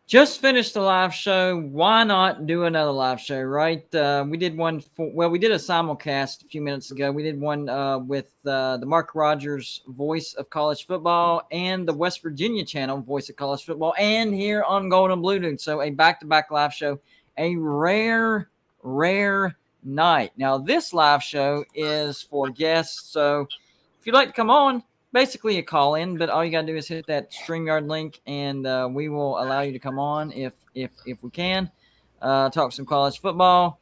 Just finished the live show. Why not do another live show, right? We did one we did a simulcast a few minutes ago. We did one with the Mark Rogers Voice of College Football and the West Virginia channel Voice of College Football and here on Golden Blue Dude. So a back-to-back live show, a rare night. Now, this live show is for guests. So if you'd like to come on, basically a call in, but all you gotta do is hit that StreamYard link, and we will allow you to come on if we can. Talk some college football.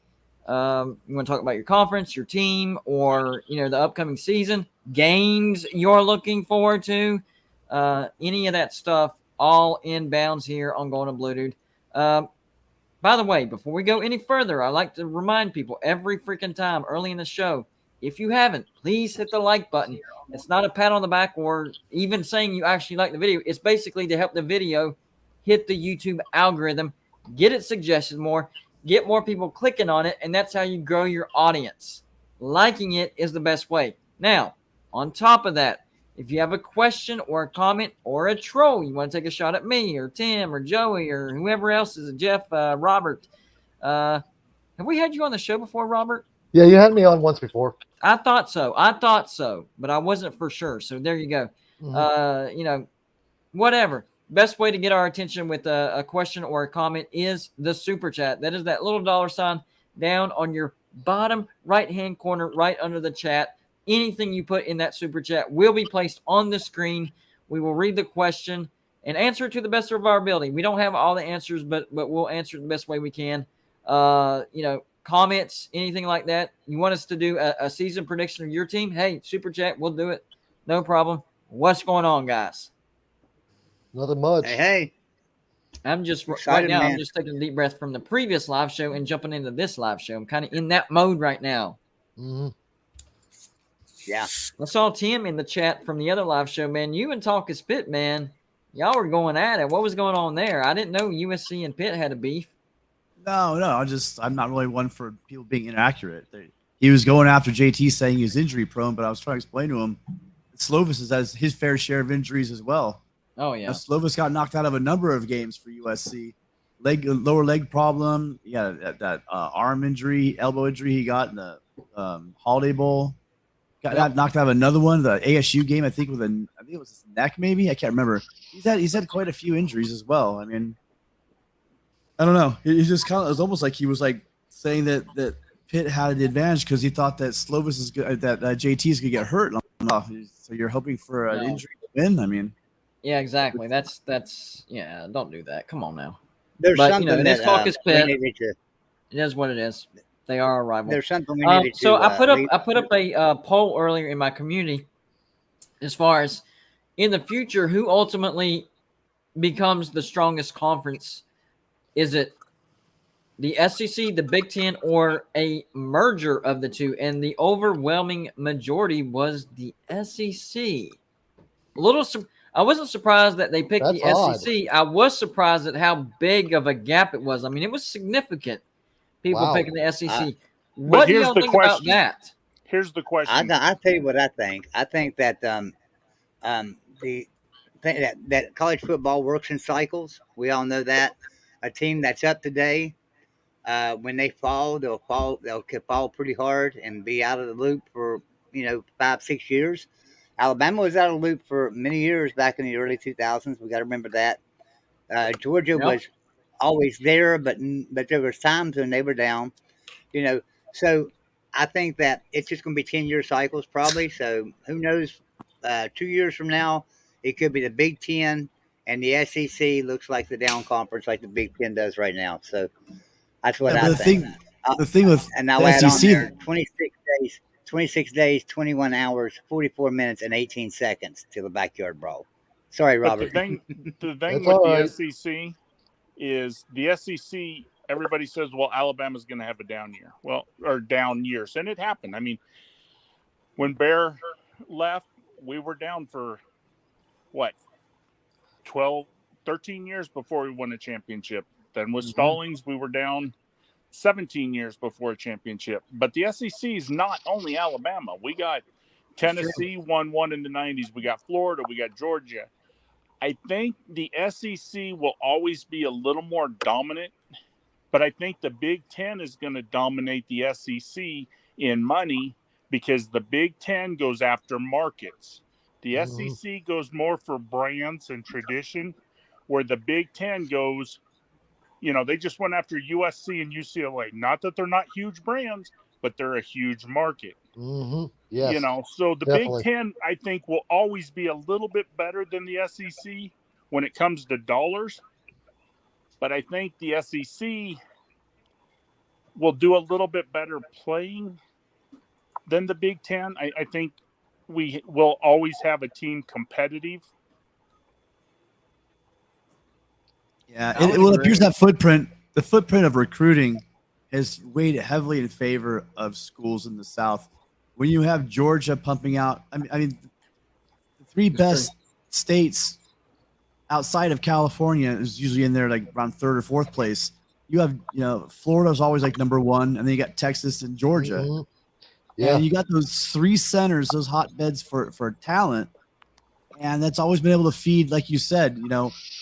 You want to talk about your conference, your team, or the upcoming season, games you're looking forward to, any of that stuff, all inbounds here on Golden Blue Dude. By the way, before we go any further, I like to remind people every freaking time early in the show, if you haven't, please hit the like button. It's not a pat on the back or even saying you actually like the video. It's basically to help the video hit the YouTube algorithm, get it suggested more, get more people clicking on it, and that's how you grow your audience. Liking it is the best way. Now, on top of that, if you have a question or a comment or a troll, you want to take a shot at me or Tim or Joey or whoever else is Jeff, Robert. Have we had you on the show before, Robert? Yeah, you had me on once before. I thought so, but I wasn't for sure. So there you go. Mm-hmm. Whatever. Best way to get our attention with a question or a comment is the super chat. That is that little $sign down on your bottom right-hand corner, right under the chat. Anything you put in that super chat will be placed on the screen. We will read the question and answer it to the best of our ability. We don't have all the answers, but we'll answer it the best way we can. Comments, anything like that. You want us to do a season prediction of your team? Hey, super chat, we'll do it. No problem. What's going on, guys? Nothing much. Hey. I'm just excited, right now. Man. I'm just taking a deep breath from the previous live show and jumping into this live show. I'm kind of in that mode right now. Mm-hmm. Yeah. I saw Tim in the chat from the other live show, man. You and Talk is Pitt, man. Y'all were going at it. What was going on there? I didn't know USC and Pitt had a beef. No. I'm not really one for people being inaccurate. He was going after JT saying he was injury prone, but I was trying to explain to him Slovis has his fair share of injuries as well. Oh, yeah. Slovis got knocked out of a number of games for USC. Lower leg problem. Yeah, that arm injury, elbow injury he got in the Holiday Bowl. Got knocked out of another one, the ASU game, I think it was his neck, maybe. I can't remember. He's had quite a few injuries as well. I mean, I don't know. He just it was almost like he was like saying that Pitt had the advantage because he thought that Slovis is good, that JT is gonna get hurt. So you're hoping for an injury to win. I mean, yeah, exactly. That's yeah. Don't do that. Come on now. There's something this talk is Pitt. It is what it is. They are a rival. There's something we needed so I put up a poll earlier in my community as far as in the future who ultimately becomes the strongest conference. Is it the SEC, the Big Ten, or a merger of the two? And the overwhelming majority was the SEC. I wasn't surprised that they picked the odd. SEC. I was surprised at how big of a gap it was. I mean, it was significant. People picking the SEC. What do y'all think about that? Here's the question. I'll tell you what I think. I think that that college football works in cycles. We all know that. A team that's up today, when they fall, they'll fall pretty hard and be out of the loop for 5-6 years. Alabama was out of the loop for many years back in the early 2000s. We got to remember that. Georgia was always there, but there was times when they were down, So I think that it's just going to be 10-year cycles probably. So who knows? 2 years from now, it could be the Big Ten, and the SEC looks like the down conference, like the Big Ten does right now. So that's what I think. The thing with and I'll add on there, 26 days, 21 hours, 44 minutes, and 18 seconds to the backyard brawl. Sorry, Robert. The thing with the SEC is the SEC, everybody says, well, Alabama's going to have a down year. Well, or down years. And it happened. I mean, when Bear left, we were down for, 13 years before we won a championship. Then with Stallings, we were down 17 years before a championship. But the SEC is not only Alabama. We got Tennessee won one in the 90s. We got Florida. We got Georgia. I think the SEC will always be a little more dominant, but I think the Big Ten is going to dominate the SEC in money because the Big Ten goes after markets. The SEC goes more for brands and tradition, where the Big Ten goes, they just went after USC and UCLA. Not that they're not huge brands, but they're a huge market. Yes, So the definitely. Big Ten, I think, will always be a little bit better than the SEC when it comes to dollars. But I think the SEC will do a little bit better playing than the Big Ten. I think we will always have a team competitive. Yeah, I would it agree. appears that footprint, the footprint of recruiting, has weighed heavily in favor of schools in the South. When you have Georgia pumping out, I mean, the three best states outside of California is usually in there like around third or fourth place. You have, Florida's always like number one, and then you got Texas and Georgia. Yeah. And you got those three centers, those hotbeds for talent. And that's always been able to feed, like you said,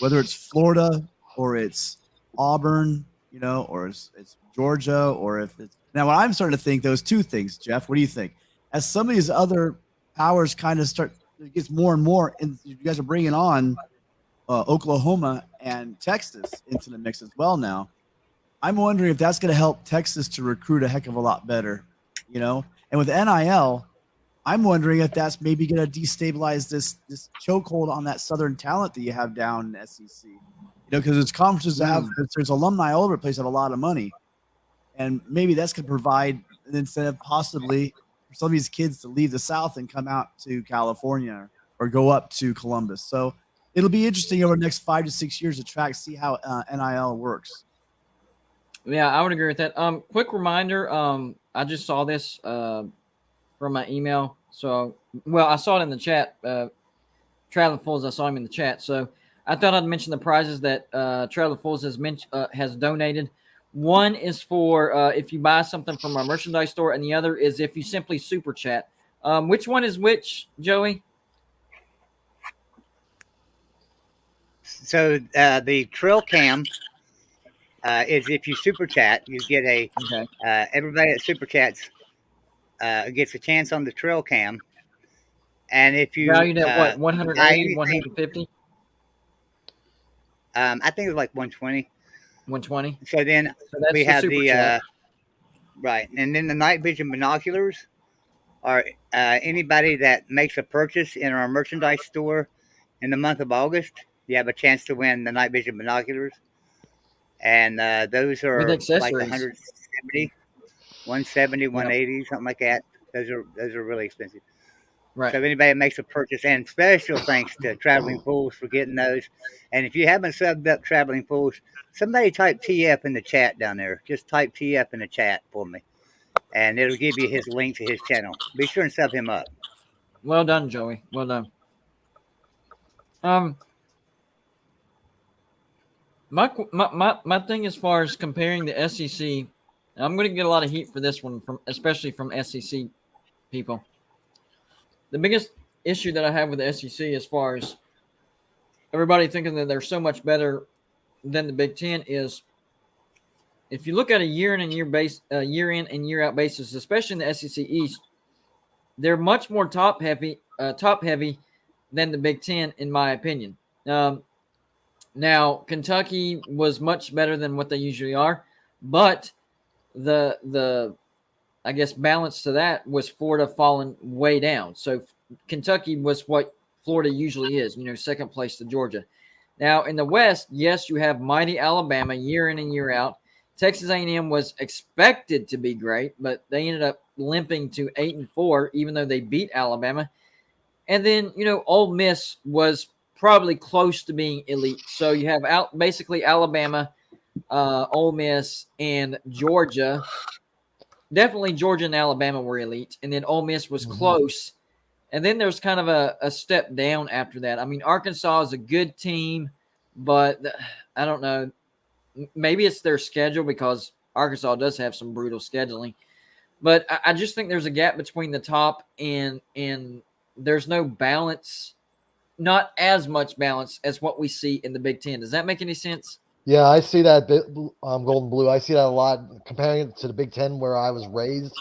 whether it's Florida or it's Auburn, or it's Georgia, or if it's now what I'm starting to think those two things, Jeff, what do you think? As some of these other powers kind of it gets more and more, and you guys are bringing on Oklahoma and Texas into the mix as well now. I'm wondering if that's going to help Texas to recruit a heck of a lot better, And with NIL, I'm wondering if that's maybe going to destabilize this chokehold on that Southern talent that you have down in SEC. Because it's conferences that have, there's alumni all over the place that have a lot of money. And maybe that's going to provide an incentive possibly for some of these kids to leave the South and come out to California or go up to Columbus. So it'll be interesting over the next 5 to 6 years to see how NIL works. Yeah, I would agree with that. Quick reminder, I just saw this from my email. So, I saw it in the chat. Traveling Fools, I saw him in the chat. So I thought I'd mention the prizes that Traveling Fools has donated. One is for if you buy something from our merchandise store, and the other is if you simply super chat. Which one is which, Joey? So the trail cam is if you super chat, you get everybody that super chats gets a chance on the trail cam. And if you valued at what, 180, 150? I think it was like 120. 120. So then we have the right, and then the night vision binoculars are anybody that makes a purchase in our merchandise store in the month of August. You have a chance to win the night vision binoculars, and those are like 170, 180, something like that. Those are really expensive. Right. So if anybody makes a purchase, and special thanks to Traveling Fools for getting those. And if you haven't subbed up Traveling Fools, somebody type TF in the chat down there. Just type TF in the chat for me, and it'll give you his link to his channel. Be sure and sub him up. Well done, Joey. Well done. My thing as far as comparing the SEC, I'm going to get a lot of heat for this one, especially from SEC people. The biggest issue that I have with the SEC, as far as everybody thinking that they're so much better than the Big Ten, is if you look at a year in and year out basis, especially in the SEC East, they're much more top heavy than the Big Ten, in my opinion. Now, Kentucky was much better than what they usually are, but the I guess balance to that was Florida falling way down. So Kentucky was what Florida usually is, second place to Georgia. Now in the West, yes, you have mighty Alabama year in and year out. Texas A&M was expected to be great, but they ended up limping to 8-4, even though they beat Alabama. And then, Ole Miss was probably close to being elite. So you have basically Alabama, Ole Miss, and Georgia. Definitely Georgia and Alabama were elite, and then Ole Miss was close. And then there's kind of a step down after that. I mean, Arkansas is a good team, but I don't know. Maybe it's their schedule, because Arkansas does have some brutal scheduling. But I just think there's a gap between the top and there's no balance not as much balance as what we see in the Big Ten. Does that make any sense? Yeah, I see that Golden Blue. I see that a lot comparing it to the Big Ten where I was raised.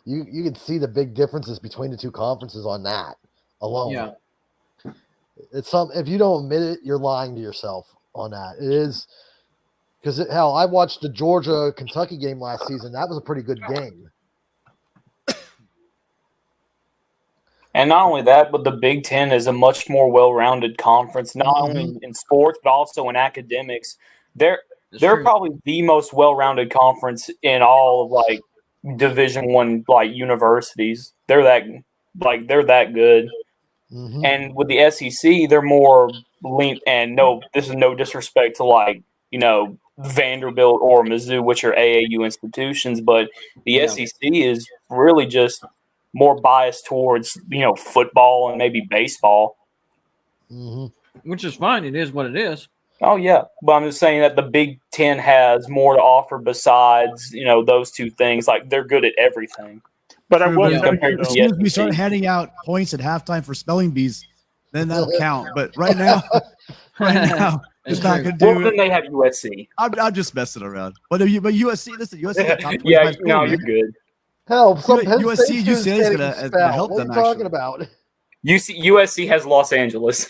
You can see the big differences between the two conferences on that alone. Yeah. It's if you don't admit it, you're lying to yourself on that. It is because hell, I watched the Georgia Kentucky game last season. That was a pretty good game. And not only that, but the Big Ten is a much more well-rounded conference, not only in sports but also in academics. They're probably the most well-rounded conference in all of like Division I universities. They're that good. Mm-hmm. And with the SEC, they're more lean. And no, this is no disrespect to Vanderbilt or Mizzou, which are AAU institutions, but the SEC is really just more biased towards football and maybe baseball. Mm-hmm. Which is fine. It is what it is. Oh yeah, but I'm just saying that the Big Ten has more to offer besides those two things. Like they're good at everything. But I will tell you, as soon as we start handing out points at halftime for spelling bees, then that'll count. But right now, it's not going to do it. Well, then they have USC. I'm just messing around. But USC, listen, USC. Yeah, no, you're good. Hell, some USC, UCLA is going to help them. What are you talking about? USC has Los Angeles.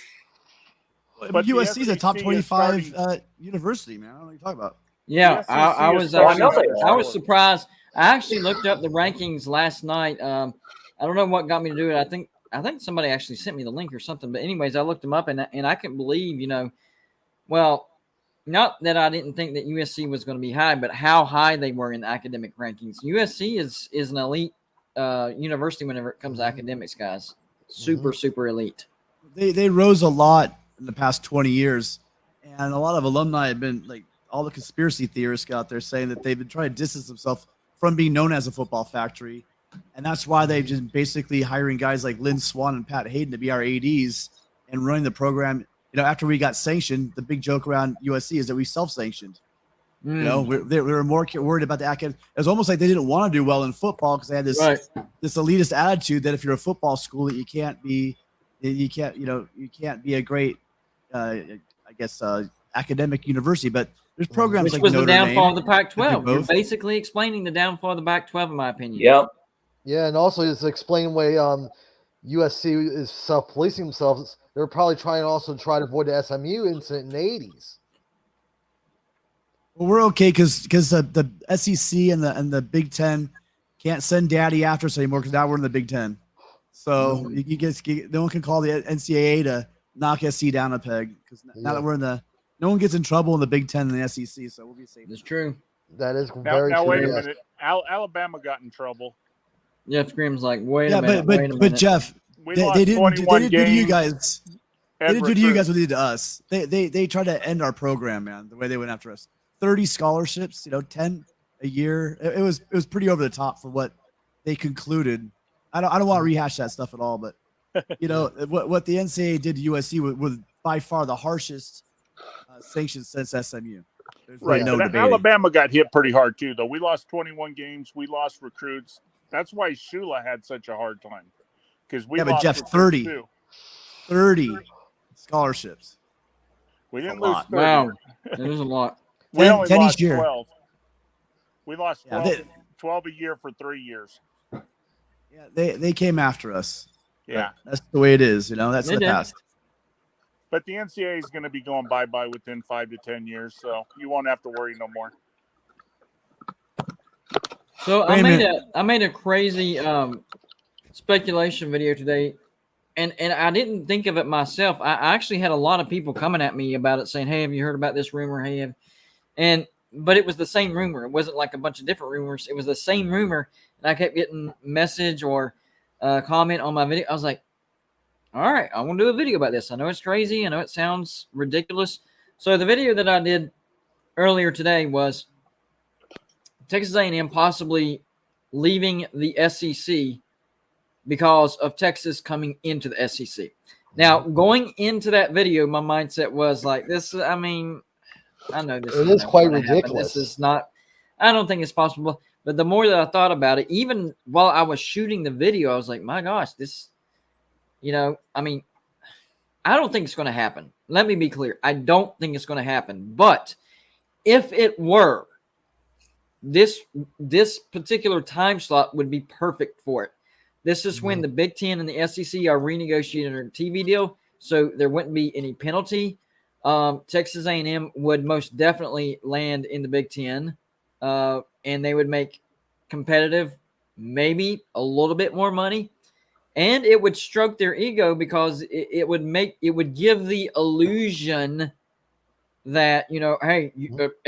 But USC is a top 25 university, man. I don't know what you're talking about. Yeah, I was surprised. I actually looked up the rankings last night. I don't know what got me to do it. I think somebody actually sent me the link or something. But anyways, I looked them up, and I couldn't believe, well, not that I didn't think that USC was going to be high, but how high they were in the academic rankings. USC is an elite university whenever it comes to academics, guys. Super elite. They rose a lot in the past 20 years, and a lot of alumni have been like all the conspiracy theorists out there saying that they've been trying to distance themselves from being known as a football factory, and that's why they've just basically hiring guys like Lynn Swan and Pat Hayden to be our ADs and running the program. After we got sanctioned, the big joke around USC is that we self-sanctioned. We were more worried about the academic. It was almost like they didn't want to do well in football because they had this elitist attitude that if you're a football school, that you can't be a great, academic university. But there's programs which like was Notre the downfall Dame of the Pac-12. You're basically explaining the downfall of the Pac-12, in my opinion. Yep. Yeah, and also it's explaining why USC is self-policing themselves. They're probably trying to avoid the SMU incident in the 80s. Well, we're okay because the SEC and the Big Ten can't send Daddy after us anymore because now we're in the Big Ten. So no one can call the NCAA to knock SC down a peg because now that we're in no one gets in trouble in the Big Ten and the SEC, so we'll be safe. It's true. That is very true. Now wait a minute. Alabama got in trouble. Jeff Grimm's like, wait a minute. But Jeff, they didn't do to you guys. They didn't do to you guys what they did to us. They tried to end our program, man. The way they went after us, 30 scholarships, 10 a year. It was pretty over the top for what they concluded. I don't want to rehash that stuff at all, but what the NCAA did to USC was by far the harshest sanctions since SMU. There's right. No but Alabama got hit pretty hard too, though. We lost 21 games. We lost recruits. That's why Shula had such a hard time because we. But Jeff, 30 scholarships. We didn't lose 30. Wow, it was a lot. We only 10 lost each year. 12. We lost 12 a year for 3 years. Yeah, they came after us. Yeah, that's the way it is. That's the past. But the NCAA is going to be going bye-bye within 5 to 10 years, so you won't have to worry no more. So I made a crazy speculation video today, and I didn't think of it myself. I actually had a lot of people coming at me about it, saying, "Hey, have you heard about this rumor? Hey, but it was the same rumor. It wasn't like a bunch of different rumors. It was the same rumor, and I kept getting message or comment on my video. I was like, all right, I want to do a video about this. I know it's crazy. I know it sounds ridiculous. So the video that I did earlier today was Texas A&M possibly leaving the SEC because of Texas coming into the SEC. Now, going into that video, my mindset was like this. I mean, I know this is quite ridiculous. This is not. I don't think it's possible. But the more that I thought about it, even while I was shooting the video, I was like, my gosh, this. I mean, I don't think it's going to happen. Let me be clear. I don't think it's going to happen. But if it were, this particular time slot would be perfect for it. This is when the Big Ten and the SEC are renegotiating their TV deal, so there wouldn't be any penalty. Texas A&M would most definitely land in the Big Ten, and they would make competitive, maybe a little bit more money, and it would stroke their ego because it would give the illusion that, hey,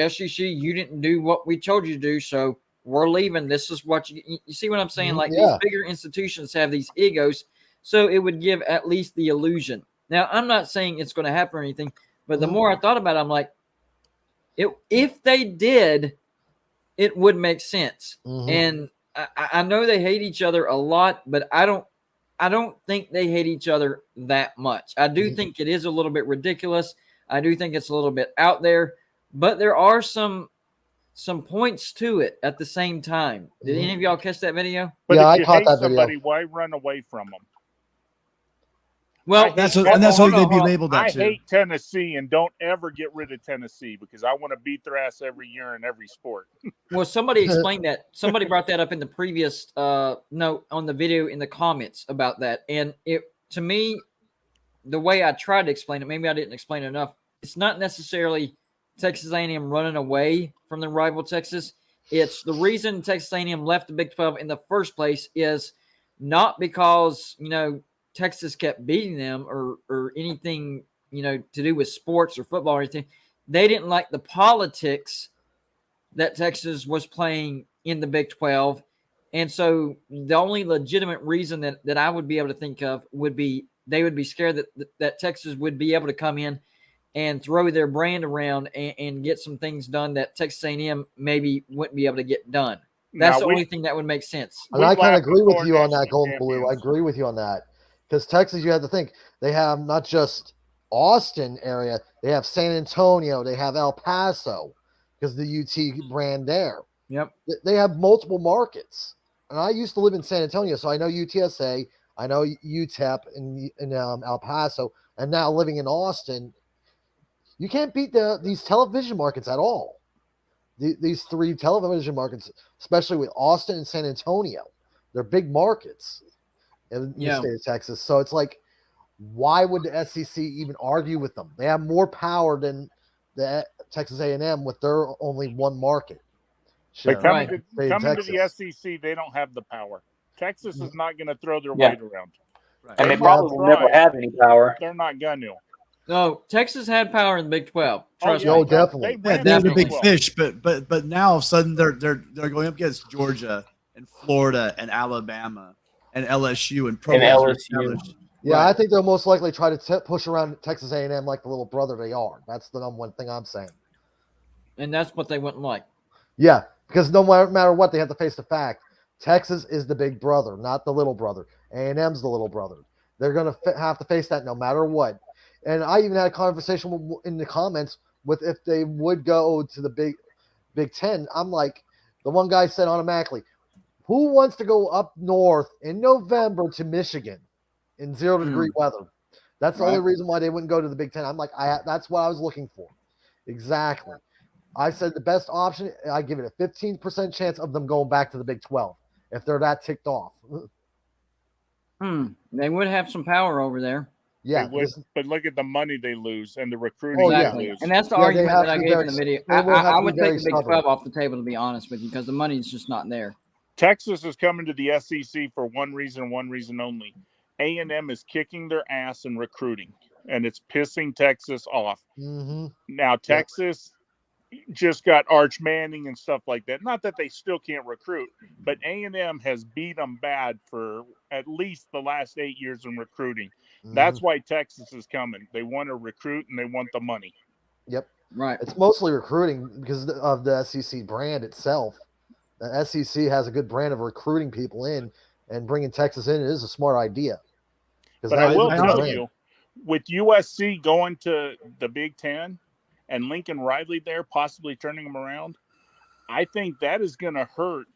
SEC, you didn't do what we told you to do, so we're leaving. This is what you see what I'm saying? Like these bigger institutions have these egos, so it would give at least the illusion. Now, I'm not saying it's going to happen or anything, but the more I thought about it, I'm like, if they did, it would make sense. And I know they hate each other a lot, but I don't think they hate each other that much. I do think it is a little bit ridiculous. I do think it's a little bit out there, but there are some points to it at the same time. Did any of y'all catch that video? But Yeah, if I you caught hate that somebody, video. why run away from them? Well, That's what they'd be labeled I that too. hate Tennessee, and don't ever get rid of Tennessee because I want to beat their ass every year in every sport. well, somebody explained that. Somebody brought that up in the previous note on the video in the comments about that. And to me, the way I tried to explain it, maybe I didn't explain it enough. It's not necessarily Texas A&M running away from the rival Texas. It's the reason Texas A&M left the Big 12 in the first place is not because, Texas kept beating them or anything, to do with sports or football or anything. They didn't like the politics that Texas was playing in the Big 12. And so the only legitimate reason that I would be able to think of would be they would be scared that Texas would be able to come in and throw their brand around and get some things done that Texas A&M maybe wouldn't be able to get done. That's the only thing that would make sense. And I kind of agree with you on that, Golden Blue. I agree with you on that. Because Texas, you have to think, they have not just Austin area, they have San Antonio, they have El Paso, because the UT brand there. Yep. They have multiple markets. And I used to live in San Antonio, so I know UTSA, I know UTEP in El Paso, and now living in Austin. You can't beat these television markets at all. These three television markets, especially with Austin and San Antonio. They're big markets in the state of Texas. So it's like, why would the SEC even argue with them? They have more power than the Texas A&M with their only one market. But coming to the SEC, they don't have the power. Texas is not going to throw their weight around. Right. And they probably will never have any power. They're not going to. No, Texas had power in the Big 12. Trust me. Oh, definitely. They're the big fish, but now all of a sudden they're going up against Georgia and Florida and Alabama and LSU and LSU. Yeah, right. I think they'll most likely try to push around Texas A&M like the little brother they are. That's the number one thing I'm saying. And that's what they wouldn't like. Yeah, because no matter what, they have to face the fact. Texas is the big brother, not the little brother. A&M's the little brother. They're going to have to face that no matter what. And I even had a conversation in the comments with if they would go to the Big Ten. I'm like, the one guy said automatically, who wants to go up north in November to Michigan in 0-degree weather? That's the only reason why they wouldn't go to the Big Ten. I'm like, that's what I was looking for. Exactly. I said the best option, I give it a 15% chance of them going back to the Big 12 if they're that ticked off. They would have some power over there. Yeah, but look at the money they lose and the recruiting they lose. And that's the argument that I gave in the video. I would take the Big 12 off the table, to be honest with you, because the money is just not there. Texas is coming to the SEC for one reason only. A&M is kicking their ass in recruiting, and it's pissing Texas off. Mm-hmm. Now, Texas just got Arch Manning and stuff like that. Not that they still can't recruit, but A&M has beat them bad for at least the last 8 years in recruiting. Mm-hmm. That's why Texas is coming. They want to recruit and they want the money. Yep. Right. It's mostly recruiting because of the SEC brand itself. The SEC has a good brand of recruiting people in, and bringing Texas in is a smart idea. But I will tell you, with USC going to the Big Ten and Lincoln Riley there possibly turning them around, I think that is going to hurt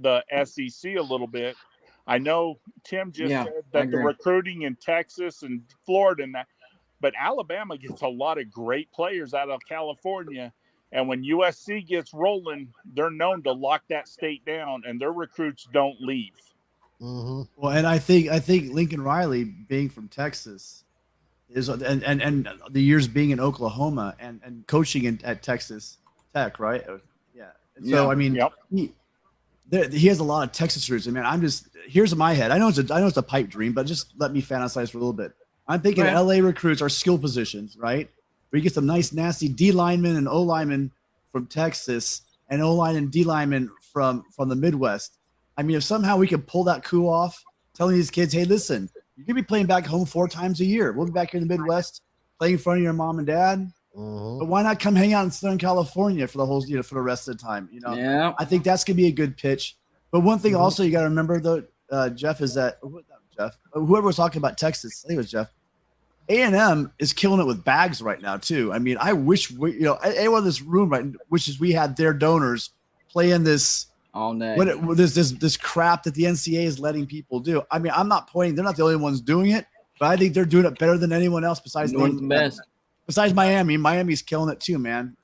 the SEC a little bit. I know Tim just said that the recruiting in Texas and Florida and that, But Alabama gets a lot of great players out of California. And when USC gets rolling, they're known to lock that state down, and their recruits don't leave. Mm-hmm. Well, and I think Lincoln Riley, being from Texas, is and the years being in Oklahoma and coaching at Texas Tech, right? Yeah. So I mean, he has a lot of Texas roots. I mean, here's in my head. I know it's a pipe dream, but just let me fantasize for a little bit. I'm thinking LA recruits are skill positions, right? Where you get some nice, nasty D linemen and O linemen from Texas, and O line and D linemen from the Midwest. I mean, if somehow we could pull that coup off, telling these kids, hey, listen, you're gonna be playing back home 4 times a year. We'll be back here in the Midwest playing in front of your mom and dad. Mm-hmm. But why not come hang out in Southern California for the whole, for the rest of the time? Yeah. I think that's gonna be a good pitch. But one thing also you got to remember though, Jeff, is that whoever was talking about Texas, I think it was Jeff. A&M is killing it with bags right now too. I mean, I wish anyone in this room wishes we had their donors playing this all day. This crap that the NCAA is letting people do. I mean, I'm not pointing; they're not the only ones doing it, but I think they're doing it better than anyone else besides besides Miami. Miami's killing it too, man.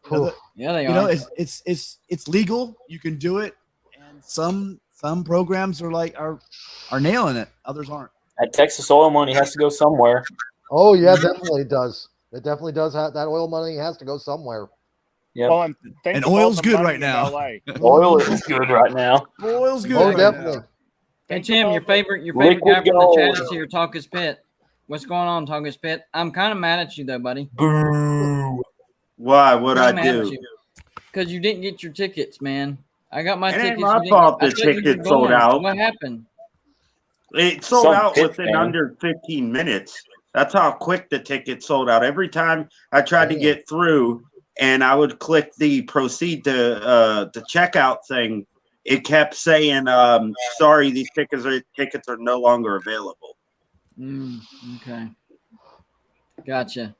Yeah, they are. It's legal. You can do it, and some programs are nailing it. Others aren't. That Texas oil money has to go somewhere. Oh yeah, definitely does. It definitely does. That oil money has to go somewhere. Yeah. Well, and oil's good right now. Oil is good right now. Oil's good. Oh, right definitely. now. Hey Jim, your favorite guy from the chat is here, Talkus Pitt. What's going on, Talkus Pitt? I'm kind of mad at you though, buddy. Boo. Why? What'd I do? Because you didn't get your tickets, man. I got my It tickets. ain't my fault the tickets sold out. What happened? It sold out within under 15 minutes. That's how quick the ticket sold out. Every time I tried to get through and I would click the proceed to the checkout thing, it kept saying, sorry, these tickets are no longer available. Okay. Gotcha.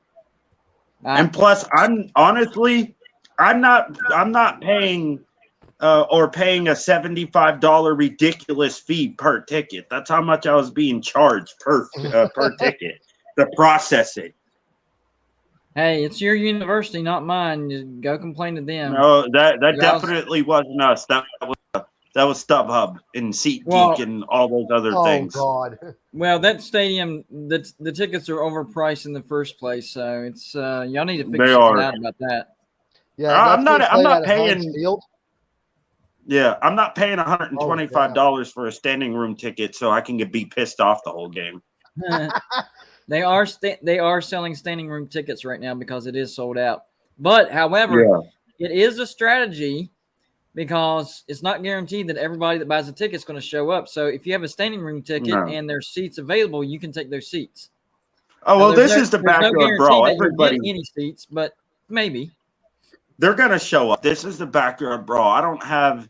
And plus, I'm not paying paying a $75 ridiculous fee per ticket. That's how much I was being charged per ticket to process it. Hey, it's your university, not mine. You go complain to them. No, that definitely wasn't us. That was StubHub and SeatGeek and all those other things. Oh God. Well, that stadium, the tickets are overpriced in the first place, so it's y'all need to figure something out about that. Yeah, I'm not paying. Yeah, I'm not paying $125 for a standing room ticket so I can be pissed off the whole game. They are selling standing room tickets right now because it is sold out. But however, it is a strategy because it's not guaranteed that everybody that buys a ticket is going to show up. So if you have a standing room ticket and there's seats available, you can take those seats. Oh, well, this is the backyard brawl. Everybody get any seats, but maybe. They're going to show up. This is the backyard brawl. I don't have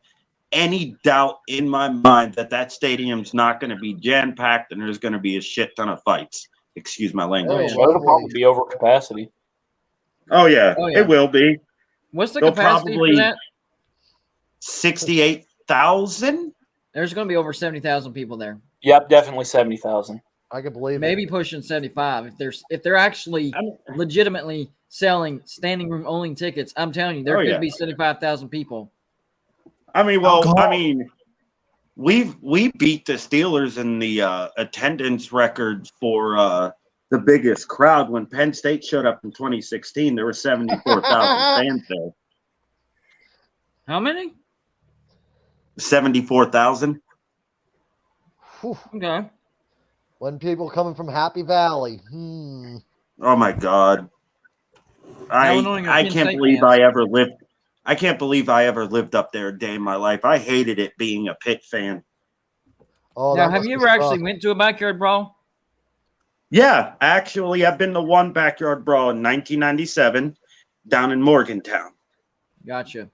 any doubt in my mind that stadium's not going to be jam-packed and there's going to be a shit ton of fights. Excuse my language. Well, it'll probably be over capacity. Oh, yeah. It will be. What's the capacity for that? 68,000? There's going to be over 70,000 people there. Yep, definitely 70,000. I can believe maybe pushing 75 if they're actually legitimately selling standing room only tickets. I'm telling you, there could be 75,000 people. I mean, we beat the Steelers in the attendance record for the biggest crowd when Penn State showed up in 2016. There were 74,000 fans there. How many? 74,000. Okay. When people coming from Happy Valley. Oh my God. I can't believe I ever lived. I can't believe I ever lived up there a day in my life. I hated it being a Pitt fan. Oh, now, have you ever actually went to a backyard brawl? Yeah, actually, I've been to one backyard brawl in 1997 down in Morgantown. Gotcha.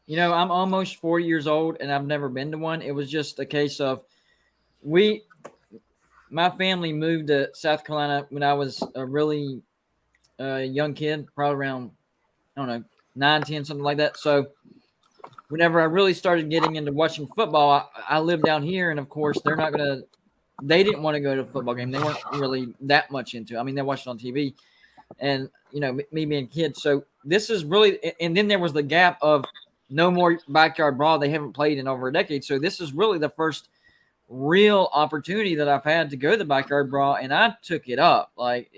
You know, I'm almost 40 years old, and I've never been to one. It was just a case of my family moved to South Carolina when I was a really young kid, probably around, I don't know, 9, 10, something like that. So whenever I really started getting into watching football, I lived down here, and of course they're not going to they didn't want to go to a football game. They weren't really that much into it. I mean, they watched it on TV, and me being a kid. So this is really, and then there was the gap of no more backyard brawl. They haven't played in over a decade. So this is really the first real opportunity that I've had to go to the backyard brawl, and I took it up. Like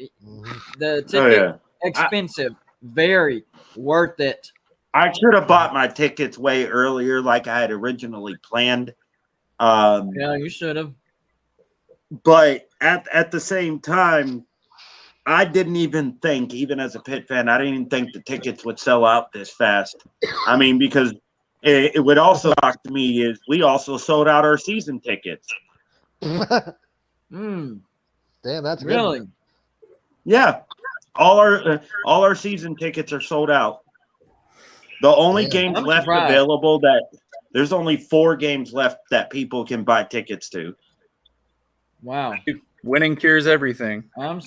the ticket, expensive, very worth it. I should have bought my tickets way earlier, like I had originally planned. Yeah, you should have. But at the same time, I didn't even think, even as a Pitt fan, I didn't even think the tickets would sell out this fast. I mean, because it would also shock to me is we also sold out our season tickets. Damn, that's really good. Yeah, all our season tickets are sold out. The only games left available there's only 4 games left that people can buy tickets to. Wow. Winning cures everything. I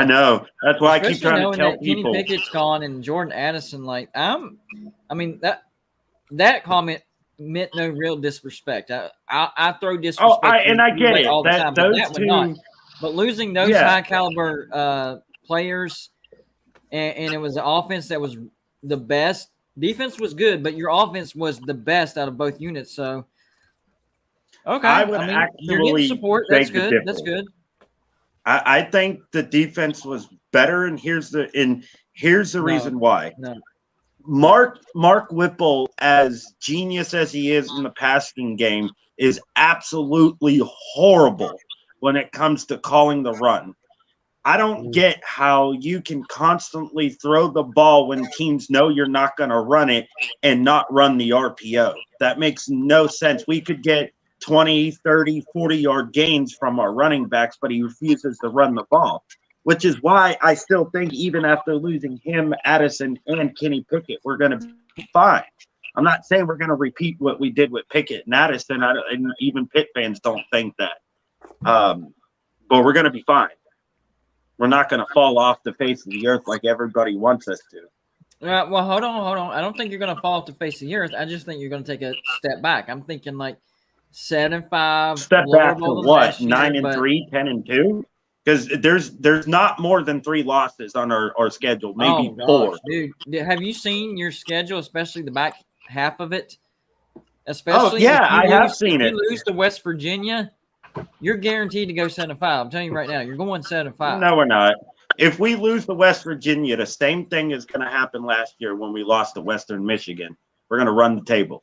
know. That's why I keep trying to tell that people. Kenny Pickett's gone and Jordan Addison, that comment meant no real disrespect. I throw disrespect. I get it. All the time, those two, but losing those high caliber players, and it was an offense that was the best. Defense was good, but your offense was the best out of both units. So, okay, I would you're getting support. That's good. That's good. I think the defense was better, and here's the reason why. No. Mark Whipple, as genius as he is in the passing game, is absolutely horrible when it comes to calling the run. I don't get how you can constantly throw the ball when teams know you're not going to run it and not run the RPO. That makes no sense. We could get 20, 30, 40-yard gains from our running backs, but he refuses to run the ball, which is why I still think even after losing him, Addison, and Kenny Pickett, we're going to be fine. I'm not saying we're going to repeat what we did with Pickett and Addison, and even Pitt fans don't think that. But we're going to be fine. We're not going to fall off the face of the earth like everybody wants us to. Well, hold on. I don't think you're going to fall off the face of the earth. I just think you're going to take a step back. I'm thinking like 7-5. Step back to what? 9-3, 10-2? Because there's not more than 3 losses on our schedule, maybe 4. Dude, have you seen your schedule, especially the back half of it? Especially I have seen it. If you lose to West Virginia, you're guaranteed to go 7-5. I'm telling you right now, you're going 7-5. No, we're not. If we lose to West Virginia, the same thing is going to happen last year when we lost to Western Michigan. We're going to run the table.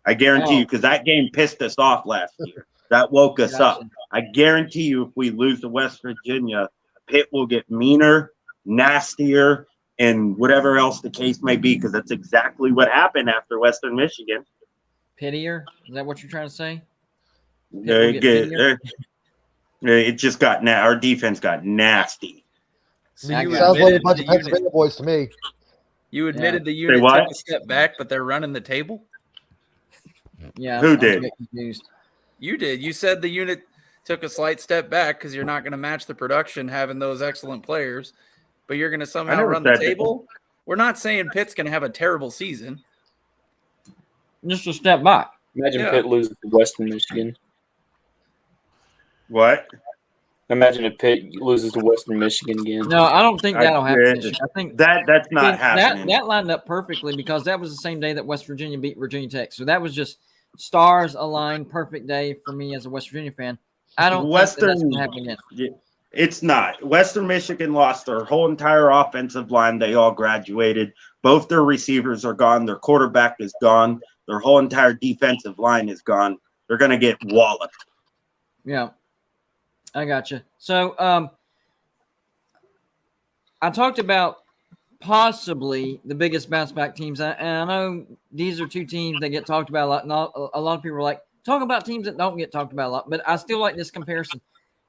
I guarantee you, because that game pissed us off last year. That woke us up. I guarantee you, if we lose to West Virginia, Pitt will get meaner, nastier, and whatever else the case may be, because that's exactly what happened after Western Michigan. Pittier? Is that what you're trying to say? It just got our defense got nasty. So sounds like a bunch of Pennsylvania boys to me. You admitted the unit took a step back, but they're running the table? Yeah. Who did? You did. You said the unit took a slight step back because you're not going to match the production having those excellent players, but you're going to somehow run the table? We're not saying Pitt's going to have a terrible season. Just a step back. Imagine Pitt loses to Western Michigan. What? Imagine if Pitt loses to Western Michigan again. No, I don't think that'll happen. I think that's not happening. That lined up perfectly because that was the same day that West Virginia beat Virginia Tech. So that was just stars aligned, perfect day for me as a West Virginia fan. I don't think that's going to happen again. It's not. Western Michigan lost their whole entire offensive line. They all graduated. Both their receivers are gone. Their quarterback is gone. Their whole entire defensive line is gone. They're going to get walloped. Yeah. I got you. So I talked about possibly the biggest bounce back teams. And I know these are 2 teams that get talked about a lot. And a lot of people are like, talk about teams that don't get talked about a lot. But I still like this comparison.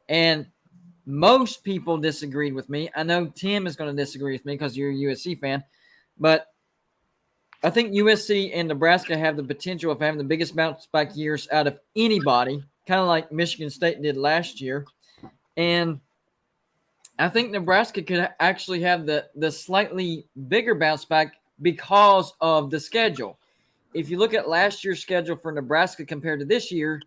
And most people disagreed with me. I know Tim is going to disagree with me because you're a USC fan. But I think USC and Nebraska have the potential of having the biggest bounce back years out of anybody, kind of like Michigan State did last year. And I think Nebraska could actually have the slightly bigger bounce back because of the schedule. If you look at last year's schedule for Nebraska compared to this year,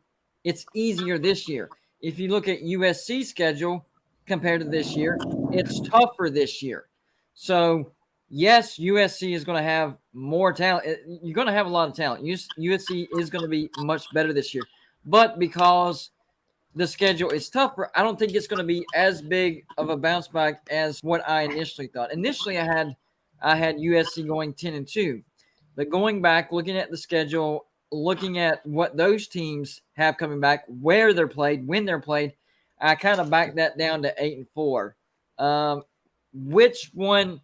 it's easier this year. if you look at USC schedule compared to this year, it's tougher this year. So yes, USC is going to have more talent. You're going to have a lot of talent. USC is going to be much better this year. But because the schedule is tougher, I don't think it's going to be as big of a bounce back as what I initially thought. Initially, I had USC going 10-2. But going back, looking at the schedule, looking at what those teams have coming back, where they're played, when they're played, I kind of backed that down to 8-4. Which one,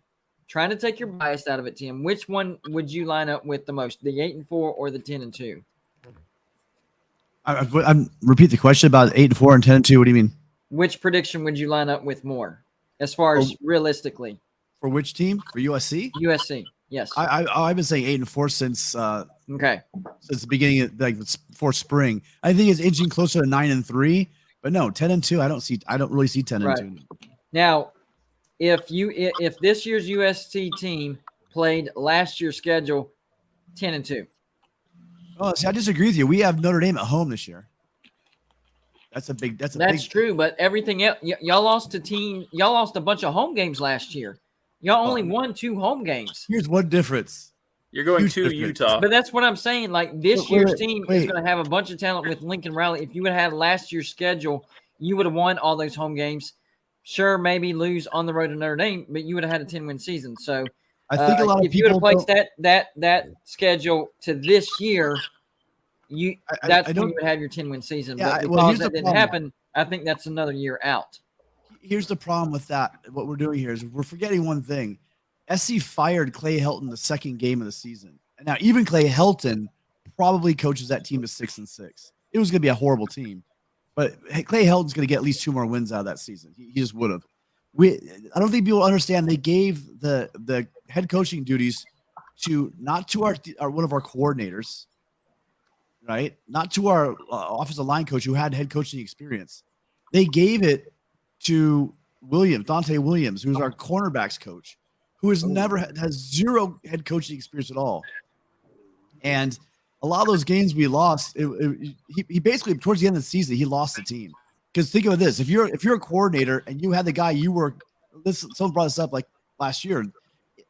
trying to take your bias out of it, Tim, which one would you line up with the most, the 8-4 or the 10-2? I'm repeat the question about 8-4 and 10-2. What do you mean? Which prediction would you line up with more, as far as realistically? For which team? For USC? USC, yes. I've been saying 8-4 since since the beginning of before spring. I think it's inching closer to 9-3, but no, 10-2. I don't really see 10-2. Right. Now, if this year's USC team played last year's schedule, 10-2. Oh, see, I disagree with you. We have Notre Dame at home this year. That's true, but everything else, y'all lost a bunch of home games last year. Y'all only won 2 home games. Here's one difference. You're going to Utah. But that's what I'm saying. Like, this year's team is going to have a bunch of talent with Lincoln Riley. If you would have had last year's schedule, you would have won all those home games. Sure, maybe lose on the road to Notre Dame, but you would have had a 10-win season. So I think a lot of if you would have placed that schedule to this year, that's when you would have your 10-win season. Yeah, but because that didn't happen, I think that's another year out. Here's the problem with that. What we're doing here is we're forgetting one thing. SC fired Clay Helton the second game of the season. And now even Clay Helton probably coaches that team to 6-6. It was going to be a horrible team. But Clay Helton's going to get at least 2 more wins out of that season. He just would have. I don't think people understand they gave the head coaching duties not to our one of our coordinators, right? Not to our offensive line coach who had head coaching experience. They gave it to Dante Williams, who's our cornerbacks coach, who has zero head coaching experience at all. And a lot of those games we lost, he basically towards the end of the season he lost the team. Because think of this: if you're a coordinator and you had the guy someone brought this up like last year,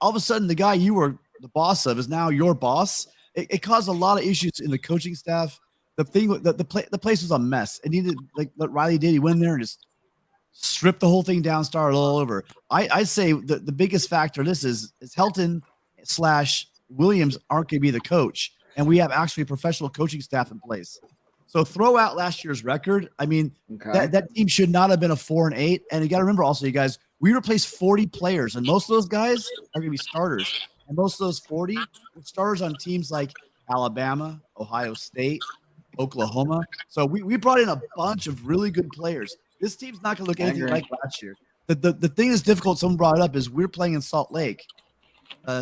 all of a sudden the guy you were the boss of is now your boss. It caused a lot of issues in the coaching staff. The place was a mess. And he did like what Riley did. He went in there and just stripped the whole thing down, started all over. I say the biggest factor in this is Helton / Williams aren't going to be the coach, and we have actually a professional coaching staff in place. So throw out last year's record. I mean, that team should not have been a 4-8. And you got to remember also, you guys, we replaced 40 players, and most of those guys are going to be starters. And most of those 40 were starters on teams like Alabama, Ohio State, Oklahoma. So we brought in a bunch of really good players. This team's not going to look anything like last year. The thing that's difficult, someone brought it up, is we're playing in Salt Lake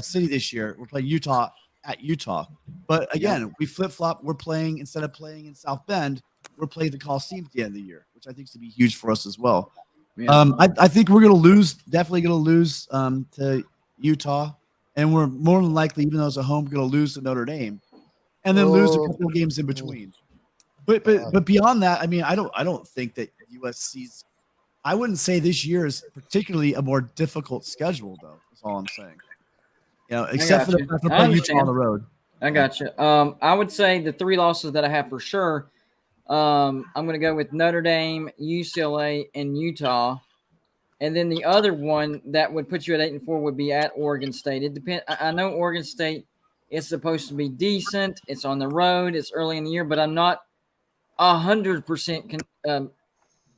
City this year. We're playing Utah at Utah. But again, we flip-flop. We're playing, instead of playing in South Bend, we're playing the Coliseum at the end of the year, which I think is to be huge for us as well. Yeah. I think we're going to lose, definitely going to lose to Utah. And we're more than likely, even though it's a home, going to lose to Notre Dame. And then lose a couple of games in between. But beyond that, I mean, I don't think that USC's. I wouldn't say this year is particularly a more difficult schedule, though. That's all I'm saying. You know, except for the fact we're playing Utah on the road. I got you. I would say the 3 losses that I have for sure. I'm going to go with Notre Dame, UCLA, and Utah. And then the other one that would put you at 8-4 would be at Oregon State. It depends. I know Oregon State is supposed to be decent. It's on the road. It's early in the year, but I'm not 100%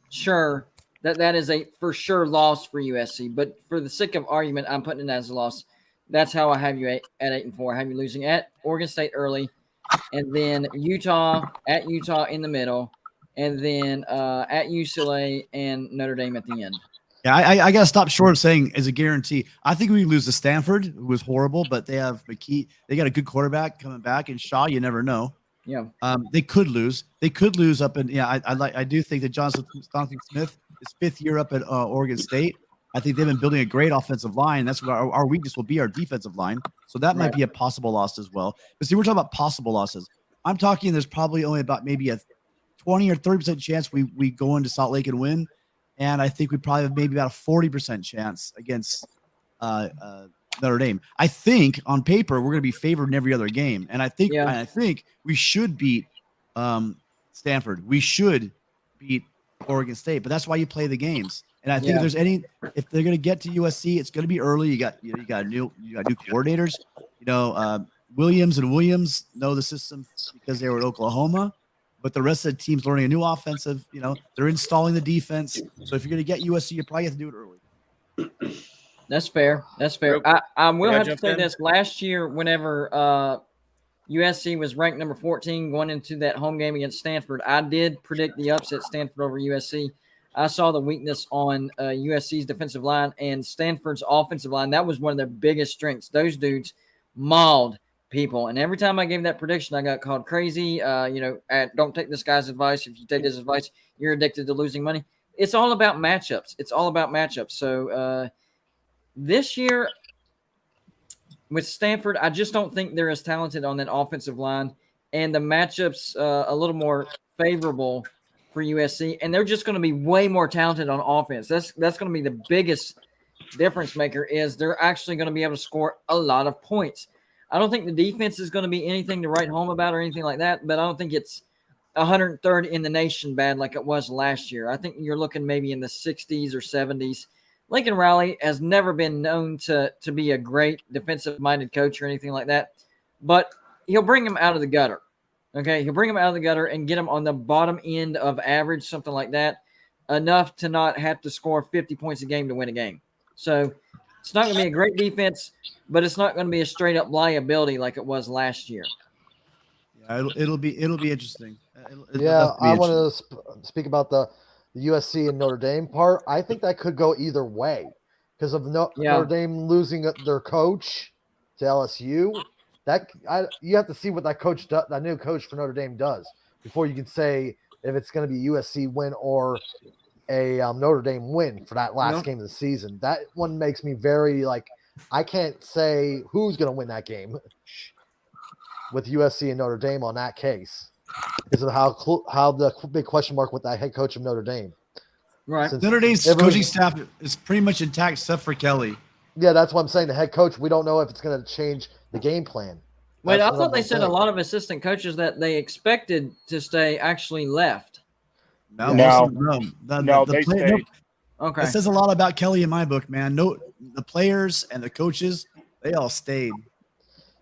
sure that is a for sure loss for USC. But for the sake of argument, I'm putting it as a loss. That's how I have you at 8-4. I have you losing at Oregon State early, and then Utah in the middle, and then at UCLA and Notre Dame at the end. Yeah, I got to stop short of saying as a guarantee. I think we lose to Stanford, who was horrible, but they have McKee. They got a good quarterback coming back, and Shaw, you never know. Yeah. They could lose. They could lose up in. Yeah, I do think that Jonathan Smith, his 5th year up at Oregon State. I think they've been building a great offensive line. That's what our weakness will be, our defensive line. So that might be a possible loss as well. But see, we're talking about possible losses. I'm talking there's probably only about maybe a 20 or 30% chance we go into Salt Lake and win. And I think we probably have maybe about a 40% chance against Notre Dame. I think on paper we're going to be favored in every other game, and I think we should beat Stanford. We should beat Oregon State, but that's why you play the games. And I think if they're going to get to USC, it's going to be early. You got new coordinators. Williams know the system because they were at Oklahoma. But the rest of the team's learning a new offensive. They're installing the defense. So if you're going to get USC, you probably have to do it early. That's fair. I will have to say this. Last year, whenever USC was ranked number 14 going into that home game against Stanford, I did predict the upset Stanford over USC. I saw the weakness on USC's defensive line and Stanford's offensive line. That was one of their biggest strengths. Those dudes mauled people. And every time I gave that prediction, I got called crazy. Don't take this guy's advice. If you take his advice, you're addicted to losing money. It's all about matchups. So this year with Stanford, I just don't think they're as talented on that offensive line. And the matchups a little more favorable for USC. And they're just going to be way more talented on offense. That's going to be the biggest difference maker is they're actually going to be able to score a lot of points. I don't think the defense is going to be anything to write home about or anything like that, but I don't think it's 103rd in the nation bad like it was last year. I think you're looking maybe in the 60s or 70s. Lincoln Riley has never been known to be a great defensive-minded coach or anything like that, but he'll bring him out of the gutter. Okay, he'll bring him out of the gutter and get him on the bottom end of average, something like that, enough to not have to score 50 points a game to win a game. So it's not going to be a great defense, but it's not going to be a straight-up liability like it was last year. Yeah, it'll be interesting. I want to speak about the USC and Notre Dame part. I think that could go either way because of Notre Dame losing their coach to LSU. You have to see what that new coach for Notre Dame does before you can say if it's going to be USC win or a Notre Dame win for that last game of the season. That one makes me very I can't say who's going to win that game with USC and Notre Dame on that case because of how the big question mark with that head coach of Notre Dame. Right. Since Notre Dame's coaching staff is pretty much intact except for Kelly. Yeah, that's what I'm saying. The head coach, we don't know if it's going to change the game plan. Wait, I thought they said a lot of assistant coaches that they expected to stay actually left. No. They stayed. Okay. It says a lot about Kelly in my book, man. No, the players and the coaches, they all stayed.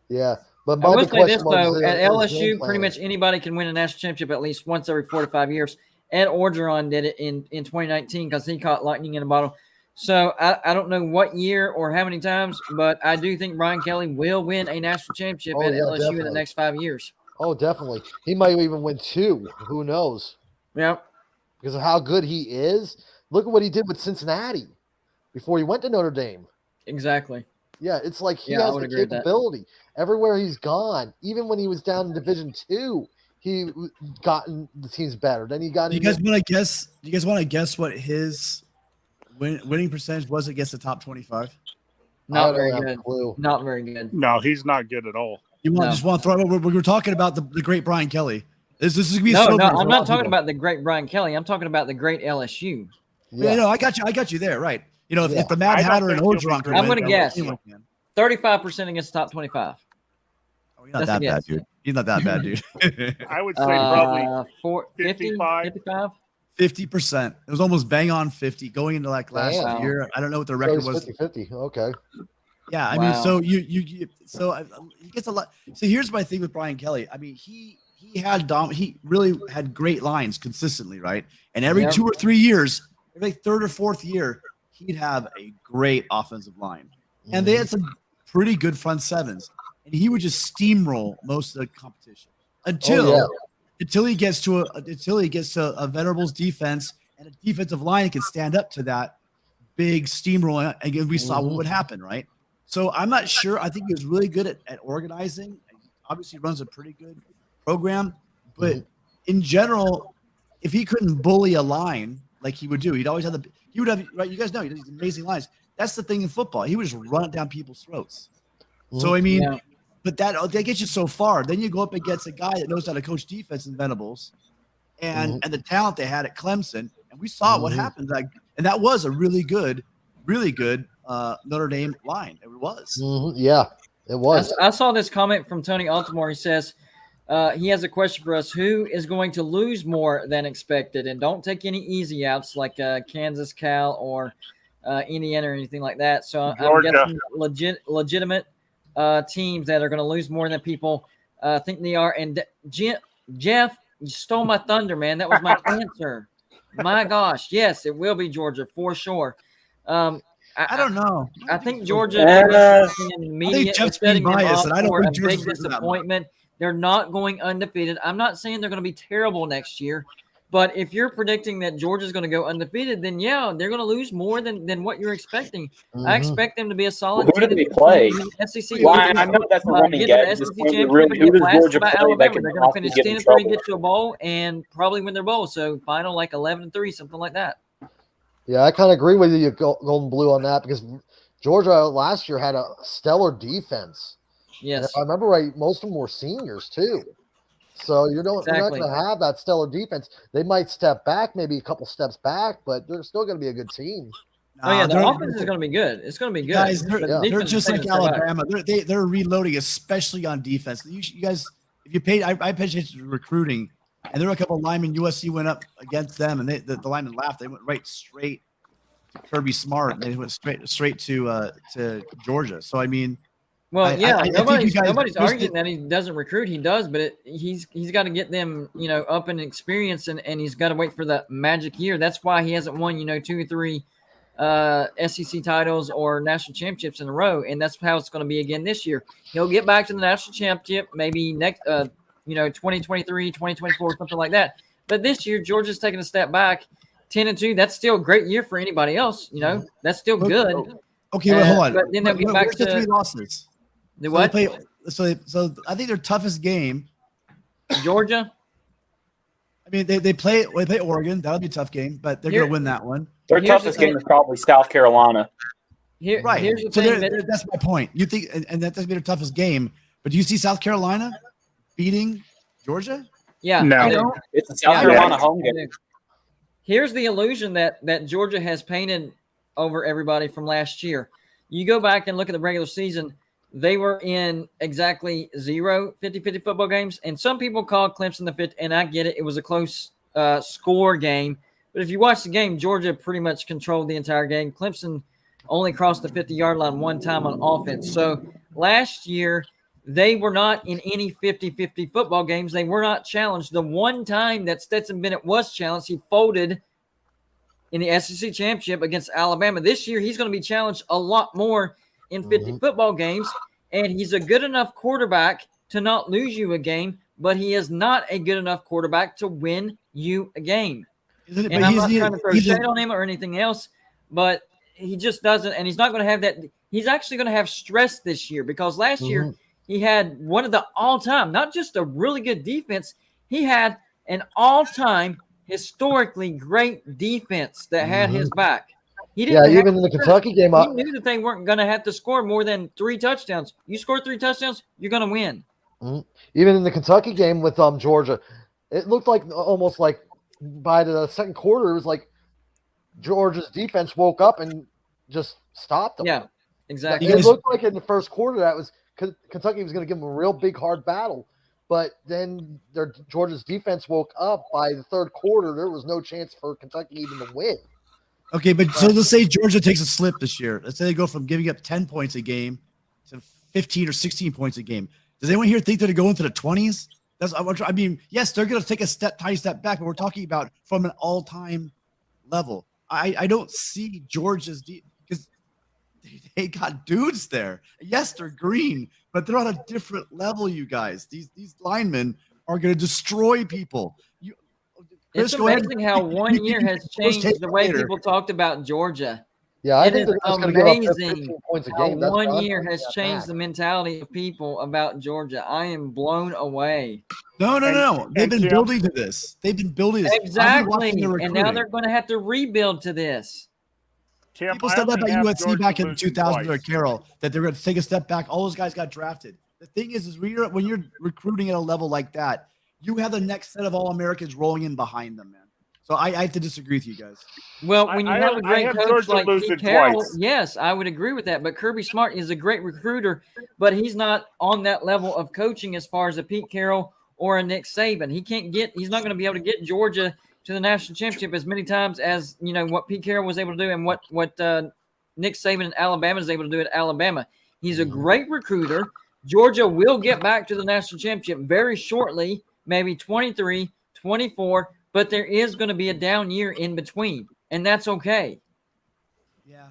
Yeah. But I will say this, though. At LSU, pretty much anybody can win a national championship at least once every 4 to 5 years. Ed Orgeron did it in 2019 because he caught lightning in a bottle. So I don't know what year or how many times, but I do think Brian Kelly will win a national championship at LSU in the next 5 years. Oh, definitely. He might even win 2. Who knows? Yeah. Because of how good he is. Look at what he did with Cincinnati before he went to Notre Dame. Exactly. Yeah, it's like he has the capability. Everywhere he's gone, even when he was down in Division II, he gotten the teams better. Then he got. Do you guys want to guess? Do you guys want to guess what his winning percentage was against the top 25? Not very good. Not very good. No, he's not good at all. Just want to throw it. We were talking about the great Brian Kelly. This is gonna be no. I'm not talking about the great Brian Kelly. I'm talking about the great LSU. Yeah, no, I got you there, right? If the Mad Hatter and Orgeron could I'm going to guess 35% against the top 25. Oh, you're not that bad, dude. He's not that bad, dude. I would say probably 55. 50%. It was almost bang on 50 going into last year. I don't know what the record was. 50-50. Okay. Yeah, I mean, so he gets a lot. So here's my thing with Brian Kelly. I mean, he really had great lines consistently, right? And every 2 or 3 years, every third or fourth year, he'd have a great offensive line. And they had some pretty good front sevens. And he would just steamroll most of the competition until he gets to a Venerables defense and a defensive line that can stand up to that big steamroll. And we saw what would happen, right? So I'm not sure. I think he was really good at organizing. Obviously, runs a pretty good program. But in general, if he couldn't bully a line like he would do, he would have, right? You guys know he does these amazing lines. That's the thing in football. He would just run it down people's throats. So, I mean, but that gets you so far. Then you go up against a guy that knows how to coach defense in Venables, and the talent they had at Clemson, and we saw what happened. Like, and that was a really good Notre Dame line. It was. Yeah, it was. I saw this comment from Tony Altimore. He says he has a question for us: who is going to lose more than expected? And don't take any easy outs like Kansas, Cal, or Indiana or anything like that. So I'm guessing legitimate teams that are going to lose more than people think they are. And Jeff, you stole my thunder, man. That was my answer. My gosh, yes, it will be Georgia for sure. I don't know. I think Georgia in media is setting them up for a big disappointment. They're not going undefeated. I'm not saying they're going to be terrible next year, but if you're predicting that Georgia's going to go undefeated, then yeah, they're going to lose more than what you're expecting. I expect them to be a solid team. Who do they play? SEC. Well, I know that's a running gag. Really, who does Georgia play that can They're going to finish 10-3, get to a bowl, and probably win their bowl. So final like 11-3, something like that. Yeah, I kind of agree with you, Golden Blue, on that because Georgia last year had a stellar defense. Yes. And if I remember right, most of them were seniors too. So you're not going to have that stellar defense. They might step back, maybe a couple steps back, but they're still going to be a good team. Oh yeah, the offense is going to be good. It's going to be good. Guys, they're just like Alabama. They're reloading, especially on defense. You guys, if you paid, I paid attention to recruiting. And there were a couple of linemen. USC went up against them, and the linemen laughed. They went right straight to Kirby Smart, and they went straight to Georgia. So I mean, well, nobody's arguing that he doesn't recruit. He does, but he's got to get them, up in experience, and he's got to wait for the magic year. That's why he hasn't won, 2 or 3 SEC titles or national championships in a row, and that's how it's going to be again this year. He'll get back to the national championship maybe next. 2023, 2024, something like that. But this year, Georgia's taking a step back, 10-2. That's still a great year for anybody else. That's still good. Okay, hold on. But then they'll get back to 3 losses. The what? So I think their toughest game, Georgia. I mean, they play Oregon. That'll be a tough game, but they're going to win that one. Their toughest game is probably South Carolina. Here's the thing. That's my point. You think, and that doesn't be their toughest game, but do you see South Carolina beating Georgia? Yeah. No. It's a South Carolina home game. Here's the illusion that Georgia has painted over everybody from last year. You go back and look at the regular season, they were in exactly 0 50-50 football games. And some people call Clemson the 50, and I get it. It was a close score game. But if you watch the game, Georgia pretty much controlled the entire game. Clemson only crossed the 50-yard line one time on offense. So last year, they were not in any 50-50 football games. They were not challenged. The one time that Stetson Bennett was challenged, he folded in the SEC championship against Alabama. This year, he's going to be challenged a lot more in 50 football games, and he's a good enough quarterback to not lose you a game, but he is not a good enough quarterback to win you a game. And I'm not trying to throw shade on him or anything else, but he just doesn't, and he's not going to have that. He's actually going to have stress this year because last year, he had one of the all-time, not just a really good defense, he had an all-time historically great defense that had his back. He didn't even in the Kentucky game. He knew that they weren't going to have to score more than 3 touchdowns. You score 3 touchdowns, you're going to win. Even in the Kentucky game with Georgia, it looked like almost like by the second quarter, it was like Georgia's defense woke up and just stopped them. Yeah, exactly. It looked like in the first quarter that was Kentucky was going to give them a real big, hard battle. But then Georgia's defense woke up by the third quarter. There was no chance for Kentucky even to win. Okay, but so let's say Georgia takes a slip this year. Let's say they go from giving up 10 points a game to 15 or 16 points a game. Does anyone here think they're going to go into the 20s? I mean, yes, they're going to take a tiny step back, but we're talking about from an all-time level. I don't see Georgia's because they got dudes there. Yes, they're green, but they're on a different level, you guys. These linemen are going to destroy people. It's amazing how 1 year has changed the way people talked about Georgia. Yeah, I it think is amazing points a how game. 1 year has changed the mentality of people about Georgia. I am blown away. No. They've been building to this. They've been building this. Exactly. And now they're going to have to rebuild to this. People said that about USC back in 2000 or Carroll, that they're going to take a step back. All those guys got drafted. The thing is when you're recruiting at a level like that, you have the next set of All-Americans rolling in behind them, man. So I have to disagree with you guys. Well, when you have a great coach Georgia like losing Pete Carroll, twice. yes, I would agree with that. But Kirby Smart is a great recruiter, but he's not on that level of coaching as far as a Pete Carroll or a Nick Saban. He's not going to be able to get Georgia to the national championship as many times as, what Pete Carroll was able to do and what Nick Saban in Alabama is able to do at Alabama. He's a great recruiter. Georgia will get back to the national championship very shortly, maybe 23, 24, but there is going to be a down year in between, and that's okay. Yeah.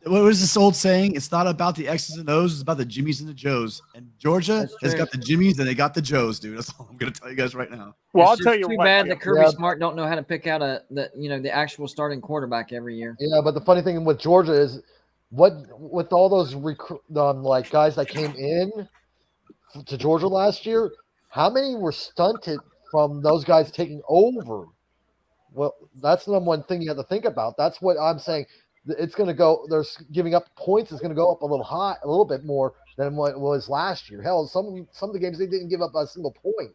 What was this old saying? It's not about the X's and O's, it's about the Jimmies and the Joes. And Georgia has got the Jimmies and they got the Joes, dude. That's all I'm going to tell you guys right now. Well, I'll tell you what. Too bad that Kirby Smart don't know how to pick out the actual starting quarterback every year. Yeah, but the funny thing with Georgia is with all those guys that came in to Georgia last year, how many were stunted from those guys taking over? Well, that's the number one thing you have to think about. That's what I'm saying. It's going to go. There's giving up points is going to go up a little bit more than what it was last year. Hell, some of the games they didn't give up a single point.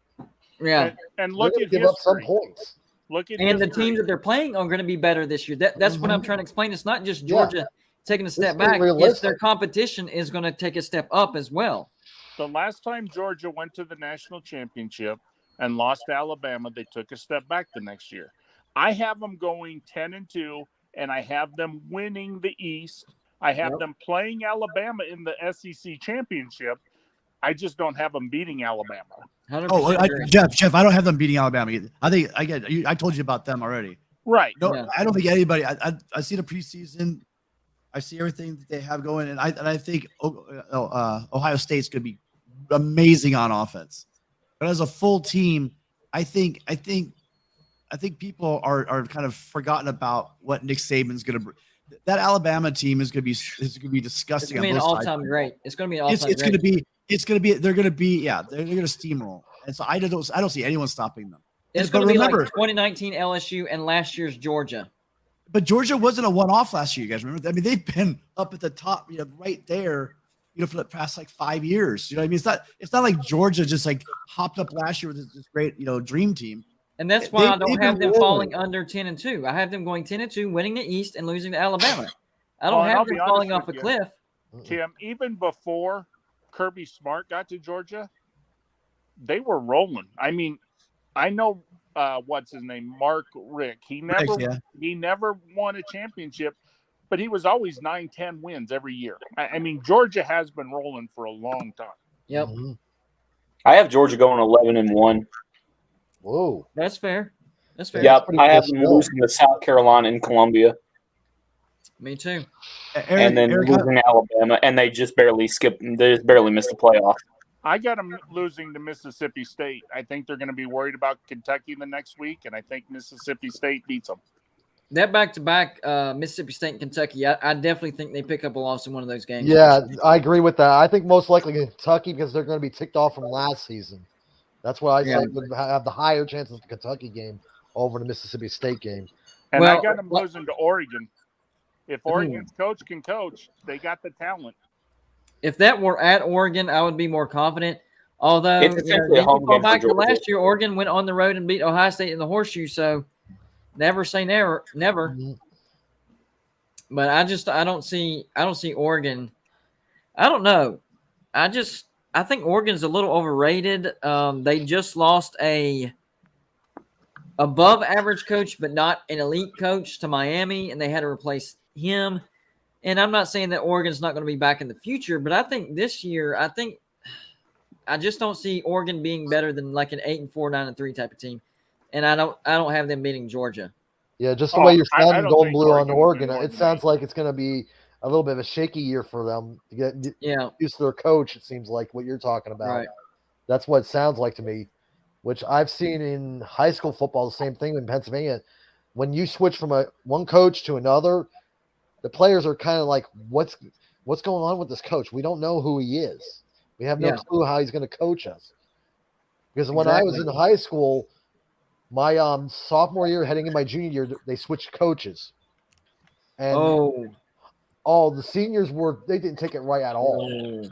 Yeah, and look at give up some points. The teams that they're playing are going to be better this year. That's what I'm trying to explain. It's not just Georgia taking a step back. It's their competition is going to take a step up as well. The last time Georgia went to the national championship and lost to Alabama, they took a step back the next year. I have them going 10-2, and I have them winning the East. I have them playing Alabama in the SEC championship. I just don't have them beating Alabama. Jeff, I don't have them beating Alabama either. I told you about them already. Right. No, I don't think anybody. I see the preseason. I see everything that they have going, and I think Ohio State's going to be amazing on offense. But as a full team, I think people are kind of forgotten about what Nick Saban's going to bring. That Alabama team is going to be disgusting. It's going to be an all-time great. It's going to be an all-time great. They're going to steamroll. And so I don't see anyone stopping them. It's going to be like 2019 LSU and last year's Georgia. But Georgia wasn't a one-off last year, you guys remember? I mean, they've been up at the top, right there, for the past 5 years. You know what I mean? It's not like Georgia just hopped up last year with this great, dream team. And that's why I don't have them falling under 10-2. I have them going 10-2, winning the East and losing to Alabama. I don't have them falling off a cliff. Tim, even before Kirby Smart got to Georgia, they were rolling. I mean, I know what's his name, Mark Richt. He never won a championship, but he was always 9-10 wins every year. I mean, Georgia has been rolling for a long time. Yep. I have Georgia going 11-1. Whoa, that's fair. Yeah, I have them losing to South Carolina and Columbia. Me too. And then losing to Alabama, and they just barely missed the playoff. I got them losing to Mississippi State. I think they're going to be worried about Kentucky the next week, and I think Mississippi State beats them. That back-to-back Mississippi State and Kentucky, I definitely think they pick up a loss in one of those games. Yeah, I agree with that. I think most likely Kentucky because they're going to be ticked off from last season. That's what I say would have the higher chances of the Kentucky game over the Mississippi State game. And I got them losing to Oregon. If Oregon's coach can coach, they got the talent. If that were at Oregon, I would be more confident. Although, back to last year, Oregon went on the road and beat Ohio State in the horseshoe. So, never say never. Mm-hmm. But I don't see Oregon. I don't know. I think Oregon's a little overrated. They just lost a above average coach, but not an elite coach to Miami, and they had to replace him. And I'm not saying that Oregon's not going to be back in the future, but I think this year, I just don't see Oregon being better than like an 8-4, 9-3 type of team. And I don't have them beating Georgia. Yeah, just the way you're sounding going blue on Oregon, it sounds like it's going to be a little bit of a shaky year for them to get used to their coach. It seems like what you're talking about. Right. That's what it sounds like to me, which I've seen in high school football, the same thing in Pennsylvania. When you switch from one coach to another, the players are kind of like, what's going on with this coach? We don't know who he is. We have no clue how he's going to coach us. Because when I was in high school, my sophomore year, heading in my junior year, they switched coaches. And the seniors they didn't take it right at all,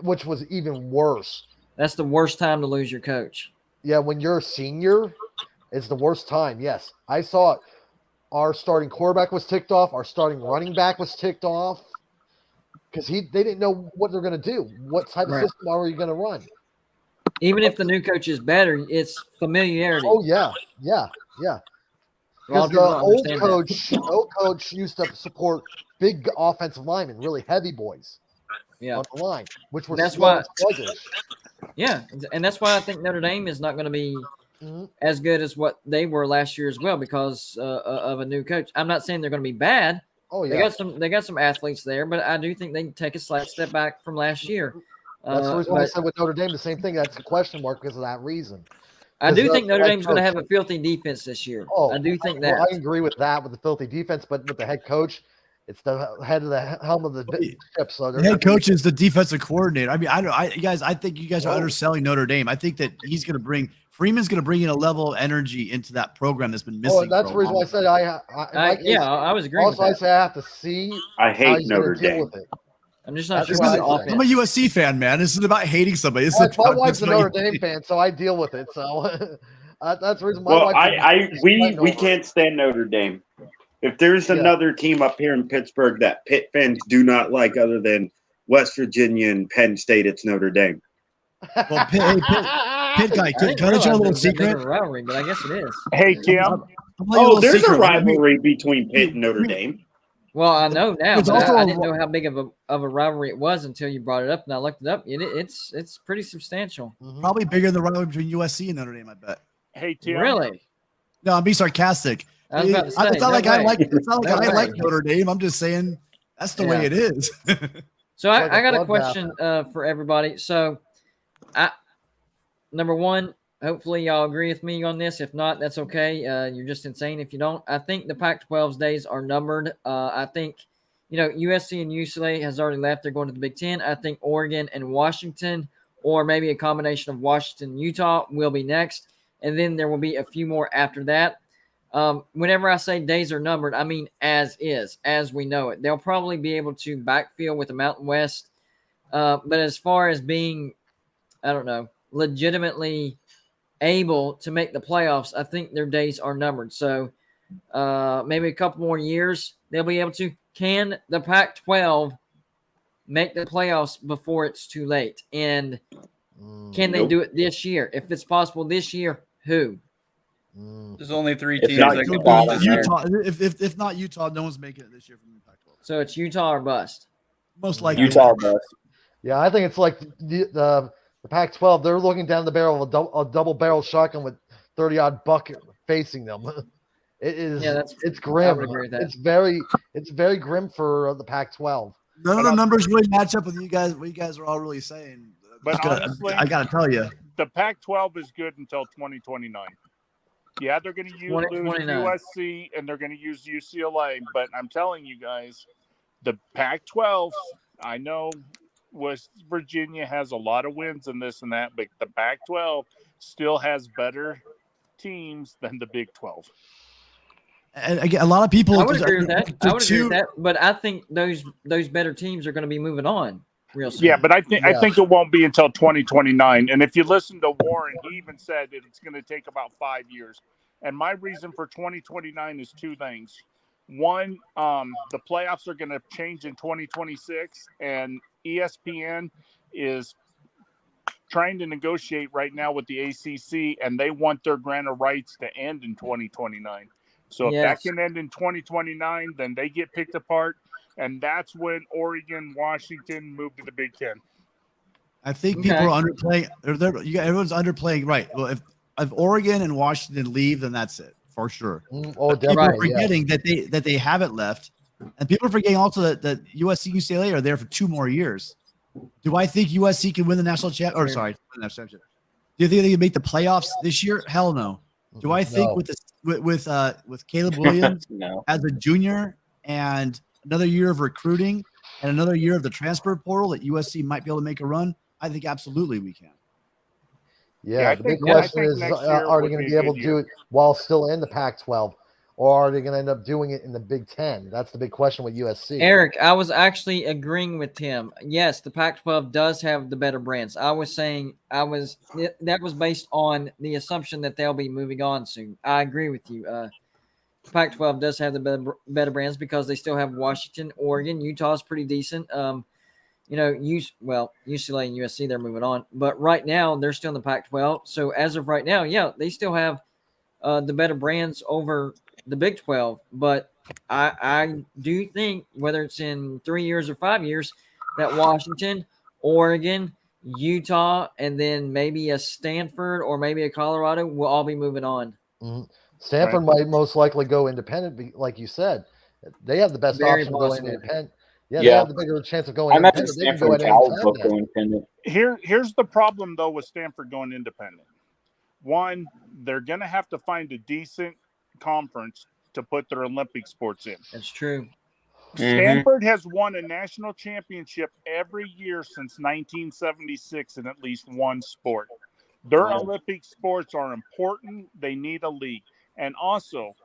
which was even worse. That's the worst time to lose your coach. Yeah, when you're a senior, it's the worst time. Yes, I saw it. Our starting quarterback was ticked off. Our starting running back was ticked off because they didn't know what they're going to do. What type of system are we going to run? Even if the new coach is better, it's familiarity. Oh yeah. Because the old coach used to support big offensive linemen, really heavy boys. Yeah, on the line, which was sluggish. Yeah, and that's why I think Notre Dame is not going to be as good as what they were last year as well because of a new coach. I'm not saying they're going to be bad. Oh yeah, they got some athletes there, but I do think they can take a slight step back from last year. That's the reason why I said with Notre Dame the same thing. That's a question mark because of that reason. I do think Notre Dame's going to have a filthy defense this year. Oh, I do think that. Well, I agree with that with the filthy defense, but with the head coach. It's the head of the helm of the ship. So the head coach is the defensive coordinator. I mean, I think you guys are underselling Notre Dame. I think that Freeman's going to bring in a level of energy into that program that's been missing. Oh, that's the reason why I said I was agreeing. Also, I say I have to see. I hate Notre Dame. With it. I'm just not sure. I'm a USC fan, man. This is about hating somebody. My wife's a Notre Dame fan, so I deal with it. So that's the reason. We can't stand Notre Dame. If there's another team up here in Pittsburgh that Pitt fans do not like other than West Virginia and Penn State, it's Notre Dame. Well, Pitt guy, can I tell you a little secret? Rivalry, but I guess it is. Hey, Tim. There's a rivalry between Pitt and Notre Dame. Well, I know now, but I didn't know how big of a rivalry it was until you brought it up, and I looked it up. It's pretty substantial. Probably bigger than the rivalry between USC and Notre Dame, I bet. Hey, Tim. Really? No, I'm being sarcastic. It's not like I like Notre Dame. I'm just saying that's the way it is. So I got a question for everybody. So, number one, hopefully y'all agree with me on this. If not, that's okay. You're just insane if you don't. I think the Pac-12's days are numbered. I think, USC and UCLA has already left. They're going to the Big Ten. I think Oregon and Washington, or maybe a combination of Washington and Utah, will be next. And then there will be a few more after that. Whenever I say days are numbered, I mean as we know it. They'll probably be able to backfill with the Mountain West. But as far as being, I don't know, legitimately able to make the playoffs, I think their days are numbered. So maybe a couple more years, they'll be able to. Can the Pac-12 make the playoffs before it's too late? And can they do it this year? If it's possible this year, who? There's only 3 teams that can fall in Utah. If not Utah, no one's making it this year from the Pac-12. So it's Utah or bust. Most likely Utah or bust. Yeah, I think it's like the Pac-12. They're looking down the barrel of a double barrel shotgun with 30-odd bucket facing them. It is. Yeah, it's grim. I would agree with that. It's very grim for the Pac-12. None of the numbers really match up with you guys. What you guys are all really saying. But honestly, I got to tell you, the Pac-12 is good until 2029. Yeah, they're going to use USC and they're going to use UCLA, but I'm telling you guys, the Pac-12, I know West Virginia has a lot of wins in this and that, but the Pac-12 still has better teams than the Big 12. And again, a lot of people. I would agree with that. But I think those better teams are going to be moving on real soon. Yeah, but I think it won't be until 2029. And if you listen to Warren, he even said that it's going to take about 5 years. And my reason for 2029 is 2 things. One, the playoffs are going to change in 2026, and ESPN is trying to negotiate right now with the ACC, and they want their grant of rights to end in 2029. So if that can end in 2029, then they get picked apart, and that's when Oregon, Washington move to the Big Ten. I think people are underplaying. Everyone's underplaying, right? Well, if Oregon and Washington leave, then that's it for sure. People are forgetting that they haven't left, and people are forgetting also that USC, UCLA are there for 2 more years. Do I think USC can win the national championship? Or sorry, the national championship. Do you think they can make the playoffs this year? Hell no. Do I think with Caleb Williams as a junior and another year of recruiting and another year of the transfer portal that USC might be able to make a run? I think absolutely we can. Yeah, the big question is, are they going to be able to do it while still in the Pac-12? or are they going to end up doing it in the Big Ten? That's the big question with USC. Eric, I was actually agreeing with him. Yes, the Pac-12 does have the better brands. I was saying that was based on the assumption that they'll be moving on soon. I agree with you. Pac-12 does have the better brands because they still have Washington, Oregon, Utah is pretty decent. UCLA and USC, they're moving on. But right now, they're still in the Pac-12. So as of right now, yeah, they still have the better brands over the Big 12. But I do think, whether it's in 3 years or 5 years, that Washington, Oregon, Utah, and then maybe a Stanford or maybe a Colorado will all be moving on. Mm-hmm. Stanford might most likely go independent, like you said. They have the best option of going independent. Yeah, they have the bigger chance of going independent. They can go independent. Here's the problem, though, with Stanford going independent. One, they're going to have to find a decent conference to put their Olympic sports in. That's true. Stanford has won a national championship every year since 1976 in at least one sport. Their Olympic sports are important. They need a league. And also,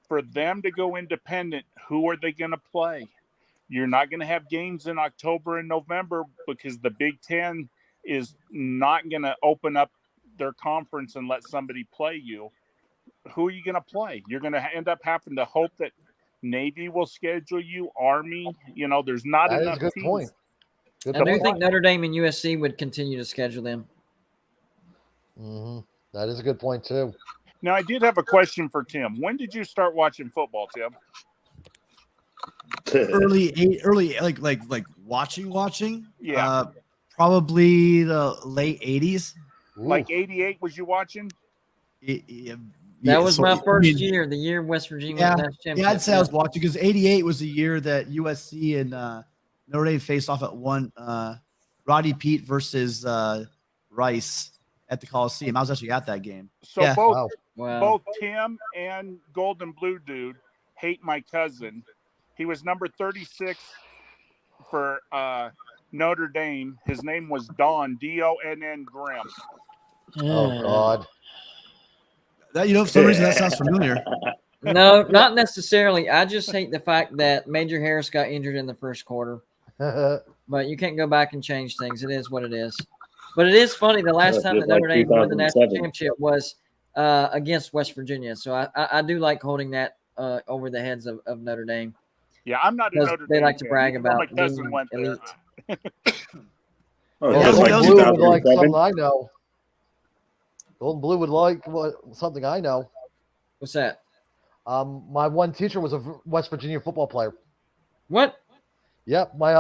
for them to go independent, who are they going to play? You're not going to have games in October and November because the Big Ten is not going to open up their conference and let somebody play you. Who are you going to play? You're going to end up having to hope that Navy will schedule you, Army. There's not enough teams. Point. I do think Notre Dame and USC would continue to schedule them. Mm-hmm. That is a good point, too. Now, I did have a question for Tim. When did you start watching football, Tim? early, like watching. Yeah. Probably the late 80s. Like 88 was you watching? That was my first year, the year West Virginia won the championship. Yeah, I'd say I was watching because 88 was the year that USC and Notre Dame faced off at one. Roddy Peete versus Rice at the Coliseum. I was actually at that game. So both Tim and Golden Blue Dude hate my cousin. He was number 36 for Notre Dame. His name was Donn, Donn Grimm. Oh, God. That, for some reason, that sounds familiar. No, not necessarily. I just hate the fact that Major Harris got injured in the first quarter. But you can't go back and change things. It is what it is. But it is funny. The last time that Notre Dame won the national championship was against West Virginia. So I do like holding that over the heads of Notre Dame. Yeah, I'm not a Notre Dame. They like to brag about my cousin went elite. Golden Blue would like something I know. Golden Blue would like something I know. What's that? My one teacher was a West Virginia football player. What? Yep, my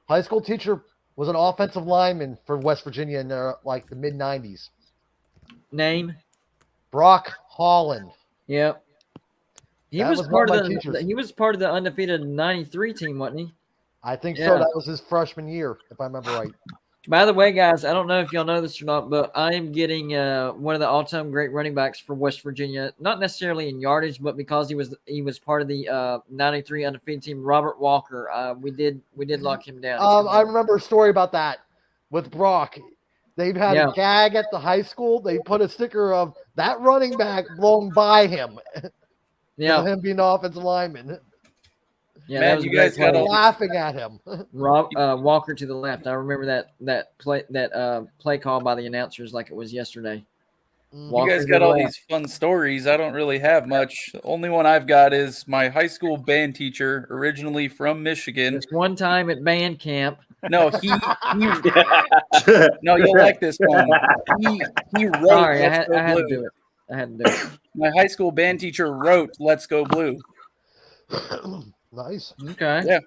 high school teacher was an offensive lineman for West Virginia in the mid '90s. Name? Brock Holland. Yep. He was part of the undefeated '93 team, wasn't he? I think so. That was his freshman year, if I remember right. By the way, guys, I don't know if y'all know this or not, but I am getting one of the all-time great running backs for West Virginia. Not necessarily in yardage, but because he was part of the '93 undefeated team. Robert Walker. We did lock him down. I remember a story about that with Brock. They've had a gag at the high school. They put a sticker of that running back blown by him. Yeah, him being an offensive lineman. Yeah, man, you guys got laughing at him. Walker to the left. I remember that play call by the announcers like it was yesterday. You guys got all these fun stories. I don't really have much. The only one I've got is my high school band teacher, originally from Michigan. This one time at band camp. No, no, you'll like this one. He wrote. Sorry, I had to do it. My high school band teacher wrote "Let's Go Blue." Nice. Okay. Yeah.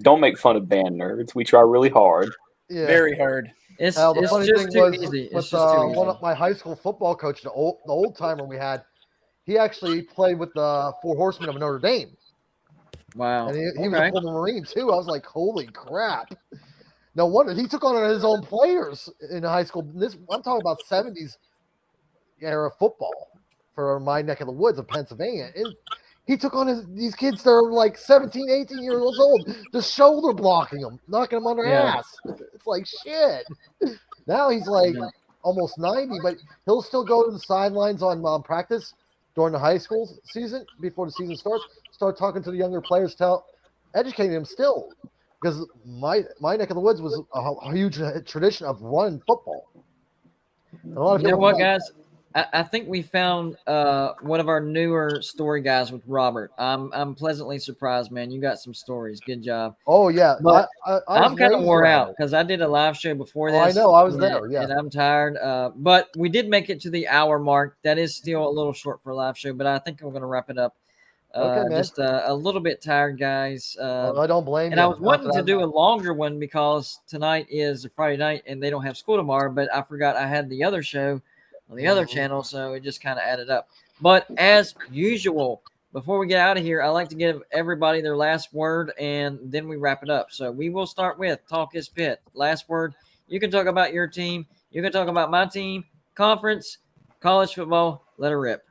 Don't make fun of band nerds. We try really hard. Yeah. Very hard. It's the funny just thing too easy. With one of my high school football coach, the old timer we had, he actually played with the Four Horsemen of Notre Dame. Wow. And he was a former Marine too. I was like, holy crap. No wonder he took on his own players in high school. I'm talking about 70s era football for my neck of the woods of Pennsylvania. He took on these kids that are like 17, 18 years old, just shoulder blocking them, knocking them on their ass. It's like shit. Now he's like almost 90, but he'll still go to the sidelines on practice during the high school season, before the season starts, start talking to the younger players, educating them still. Because my neck of the woods was a huge tradition of running football. And a lot of You know people what, guys? I think we found one of our newer story guys with Robert. I'm pleasantly surprised, man. You got some stories. Good job. Oh yeah, But I'm kind of raised wore around out it. because I did a live show before Oh, I this. know, I was there, yeah. And I'm tired. But we did make it to the hour mark. That is still a little short for a live show, but I think I'm going to wrap it up. Okay, man. Just a little bit tired, guys. I don't blame and you. I was wanting to do a longer one because tonight is a Friday night and they don't have school tomorrow, but I forgot I had the other show on the other channel, so it just kind of added up. But as usual, before we get out of here, I like to give everybody their last word, and then we wrap it up. So we will start with Talk is Pitt. Last word. You can talk about your team. You can talk about my team, conference, college football. Let her rip.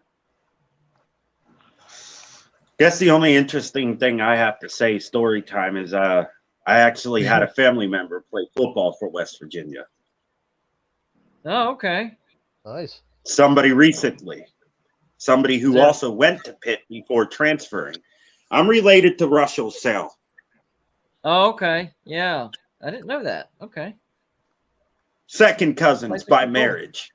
Guess the only interesting thing I have to say, story time, is I actually had a family member play football for West Virginia. Oh, okay. Nice. Somebody recently. Somebody who also went to Pitt before transferring. I'm related to Russell Sell. Oh, okay. Yeah. I didn't know that. Okay. Second cousins by marriage.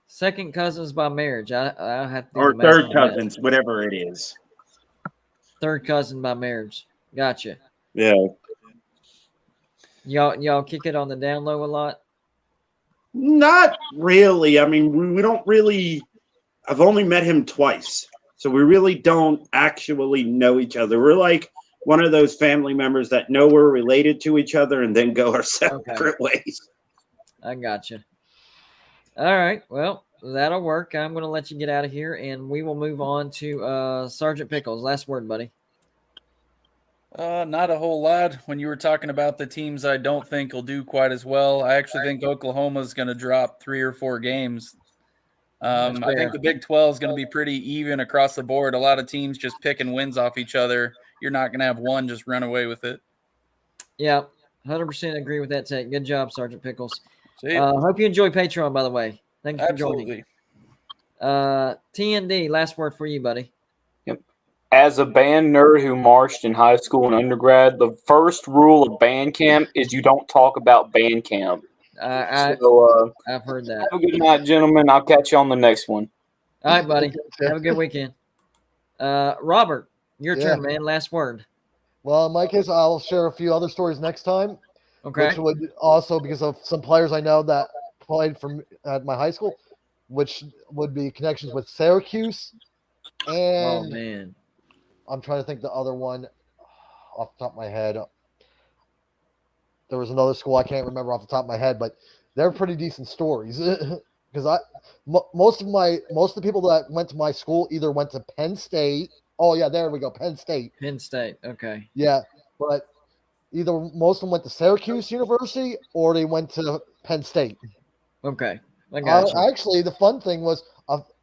Second cousins by marriage. I have to. Or third cousins, whatever it is. Third cousin by marriage. Gotcha. Yeah. Y'all kick it on the down low a lot? Not really. I mean, we don't really. I've only met him twice, so we really don't actually know each other. We're like one of those family members that know we're related to each other and then go our separate ways. I gotcha. All right. Well, that'll work. I'm going to let you get out of here, and we will move on to Sergeant Pickles. Last word, buddy. Not a whole lot. When you were talking about the teams I don't think will do quite as well, I actually think Oklahoma's going to drop 3 or 4 games. I think the Big 12 is going to be pretty even across the board. A lot of teams just picking wins off each other. You're not going to have one just run away with it. Yeah, 100% agree with that take. Good job, Sergeant Pickles. Hope you enjoy Patreon, by the way. Thank you for joining. TND, last word for you, buddy. Yep. As a band nerd who marched in high school and undergrad, the first rule of band camp is you don't talk about band camp. I've heard that. Have a good night, gentlemen. I'll catch you on the next one. All right, buddy. Have a good weekend. Robert, your turn, man. Last word. Well, in my case, I'll share a few other stories next time. Okay. Which would also, because of some players I know that played at my high school, which would be connections with Syracuse. And oh, man. I'm trying to think the other one off the top of my head. There was another school I can't remember off the top of my head, but they're pretty decent stories. Because most of the people that went to my school either went to Penn State. Oh yeah, there we go, Penn State. Penn State, okay. Yeah, but either most of them went to Syracuse University or they went to Penn State. Okay, I got you. Actually, the fun thing was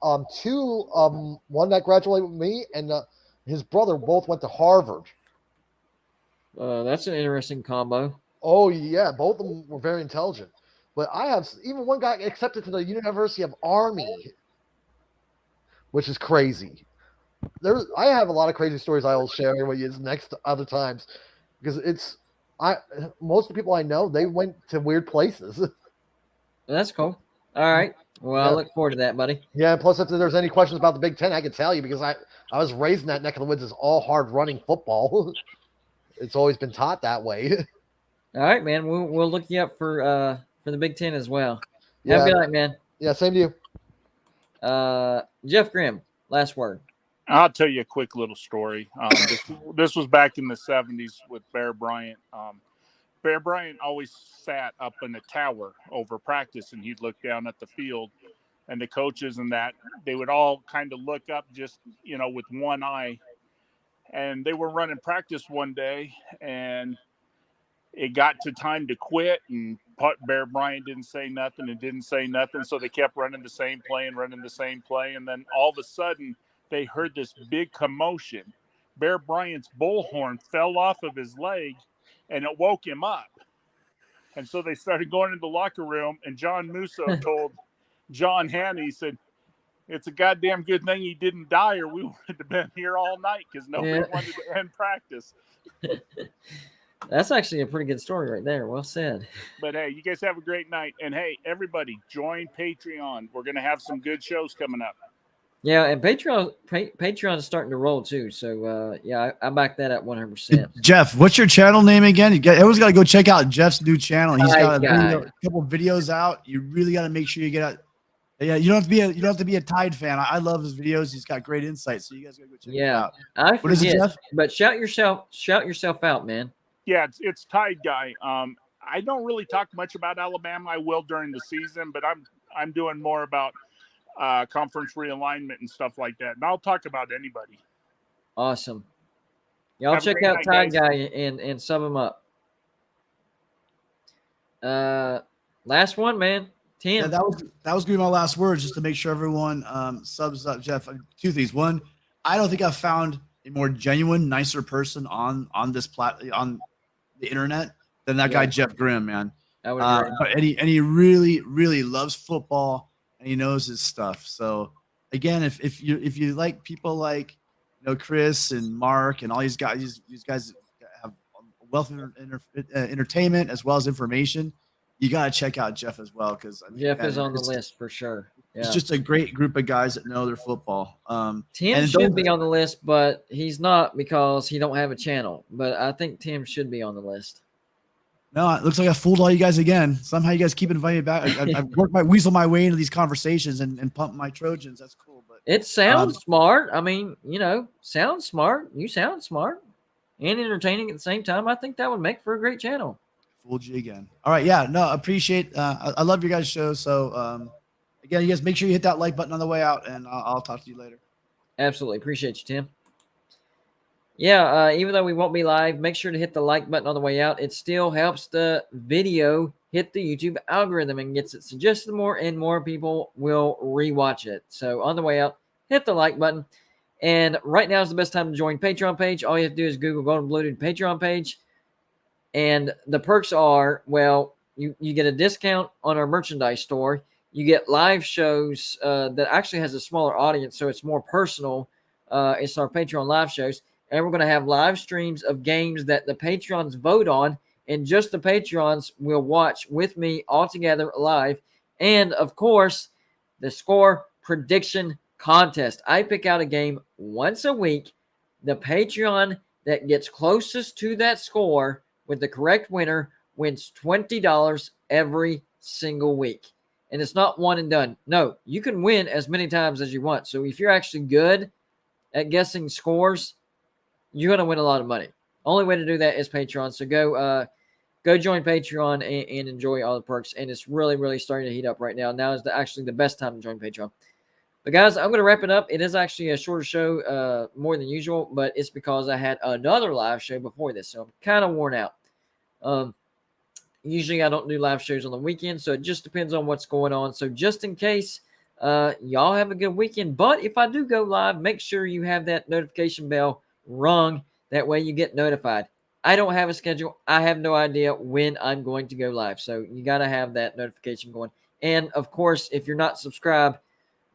one that graduated with me and his brother both went to Harvard. That's an interesting combo. Oh yeah, both of them were very intelligent. But I have even one guy accepted to the University of Army, which is crazy. I have a lot of crazy stories I will share with you other times, because most of the people I know, they went to weird places. That's cool. All right. Well, I look forward to that, buddy. Yeah. Plus, if there's any questions about the Big Ten, I can tell you, because I was raised in that neck of the woods. It's all hard running football. It's always been taught that way. All right, man. We'll look you up for the Big Ten as well. Have a good night, man. Yeah, same to you. Jeff Grimm, last word. I'll tell you a quick little story. This was back in the 70s with Bear Bryant. Bear Bryant always sat up in the tower over practice, and he'd look down at the field, and the coaches and that, they would all kind of look up just, with one eye. And they were running practice one day, and it got to time to quit, and Bear Bryant didn't say nothing and didn't say nothing. So they kept running the same play. And then all of a sudden they heard this big commotion. Bear Bryant's bullhorn fell off of his leg and it woke him up. And so they started going into the locker room, and John Musso told John Hanna, he said, It's a goddamn good thing he didn't die, or we would have been here all night because nobody wanted to end practice. That's actually a pretty good story right there. Well said. But hey, you guys have a great night. And hey, everybody, join Patreon. We're going to have some good shows coming up. Yeah, and Patreon is starting to roll too. So I back that up 100%. Jeff, what's your channel name again? Everyone's got to go check out Jeff's new channel. He's got a couple videos out. You really got to make sure you get out. Yeah, you don't have to be a Tide fan. I love his videos. He's got great insights. So you guys got to go check it out. I forget, what is it, Jeff? But shout yourself out, man. Yeah, it's Tide Guy. I don't really talk much about Alabama. I will during the season, but I'm doing more about conference realignment and stuff like that. And I'll talk about anybody. Awesome. Y'all check out Tide Guy and sub him up. Last one, man. Tim. Yeah, that was going to be my last words, just to make sure everyone subs up. Jeff, two things. One, I don't think I've found a more genuine, nicer person on this on the internet than that guy Jeff Grimm, man. I would agree. And he really, really loves football and he knows his stuff. So again, if you like people like Chris and Mark and all these guys have a wealth of entertainment as well as information. You got to check out Jeff as well because Jeff is on the list for sure. Yeah. It's just a great group of guys that know their football. Tim should be on the list, but he's not because he don't have a channel. But I think Tim should be on the list. No, it looks like I fooled all you guys again. Somehow you guys keep inviting me back. I've worked weasel my way into these conversations and pump my Trojans. That's cool. But it sounds smart. I mean, sounds smart. You sound smart and entertaining at the same time. I think that would make for a great channel. Fooled you again. All right. Yeah, no, appreciate. I love your guys' show. So, again, you guys make sure you hit that like button on the way out, and I'll talk to you later. Absolutely. Appreciate you, Tim. Yeah, even though we won't be live, make sure to hit the like button on the way out. It still helps the video hit the YouTube algorithm and gets it suggested more, and more people will rewatch it. So on the way out, hit the like button. And right now is the best time to join Patreon page. All you have to do is Google Golden Bloated Patreon page. And the perks are, well, you get a discount on our merchandise store. You get live shows that actually has a smaller audience, so it's more personal. It's our Patreon live shows. And we're going to have live streams of games that the Patrons vote on, and just the Patrons will watch with me all together live. And, of course, the score prediction contest. I pick out a game once a week. The Patreon that gets closest to that score with the correct winner wins $20 every single week. And it's not one and done. No, you can win as many times as you want. So if you're actually good at guessing scores, you're going to win a lot of money. Only way to do that is Patreon. So go join Patreon and enjoy all the perks. And it's really, really starting to heat up right now. Now is actually the best time to join Patreon. But guys, I'm going to wrap it up. It is actually a shorter show, more than usual, but it's because I had another live show before this, so I'm kind of worn out. Usually I don't do live shows on the weekend, so it just depends on what's going on. So just in case, y'all have a good weekend. But if I do go live, make sure you have that notification bell rung. That way you get notified. I don't have a schedule. I have no idea when I'm going to go live, so you got to have that notification going. And, of course, if you're not subscribed,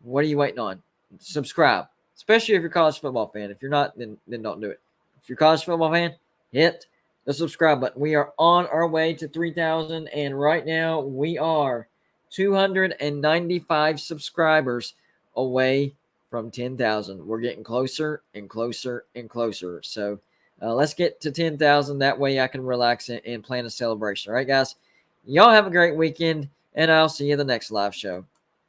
what are you waiting on? Subscribe, especially if you're a college football fan. If you're not, then don't do it. If you're a college football fan, hit the subscribe button. We are on our way to 3,000, and right now we are 295 subscribers away from 10,000. We're getting closer and closer and closer. So let's get to 10,000. That way I can relax and plan a celebration. All right, guys? Y'all have a great weekend, and I'll see you in the next live show.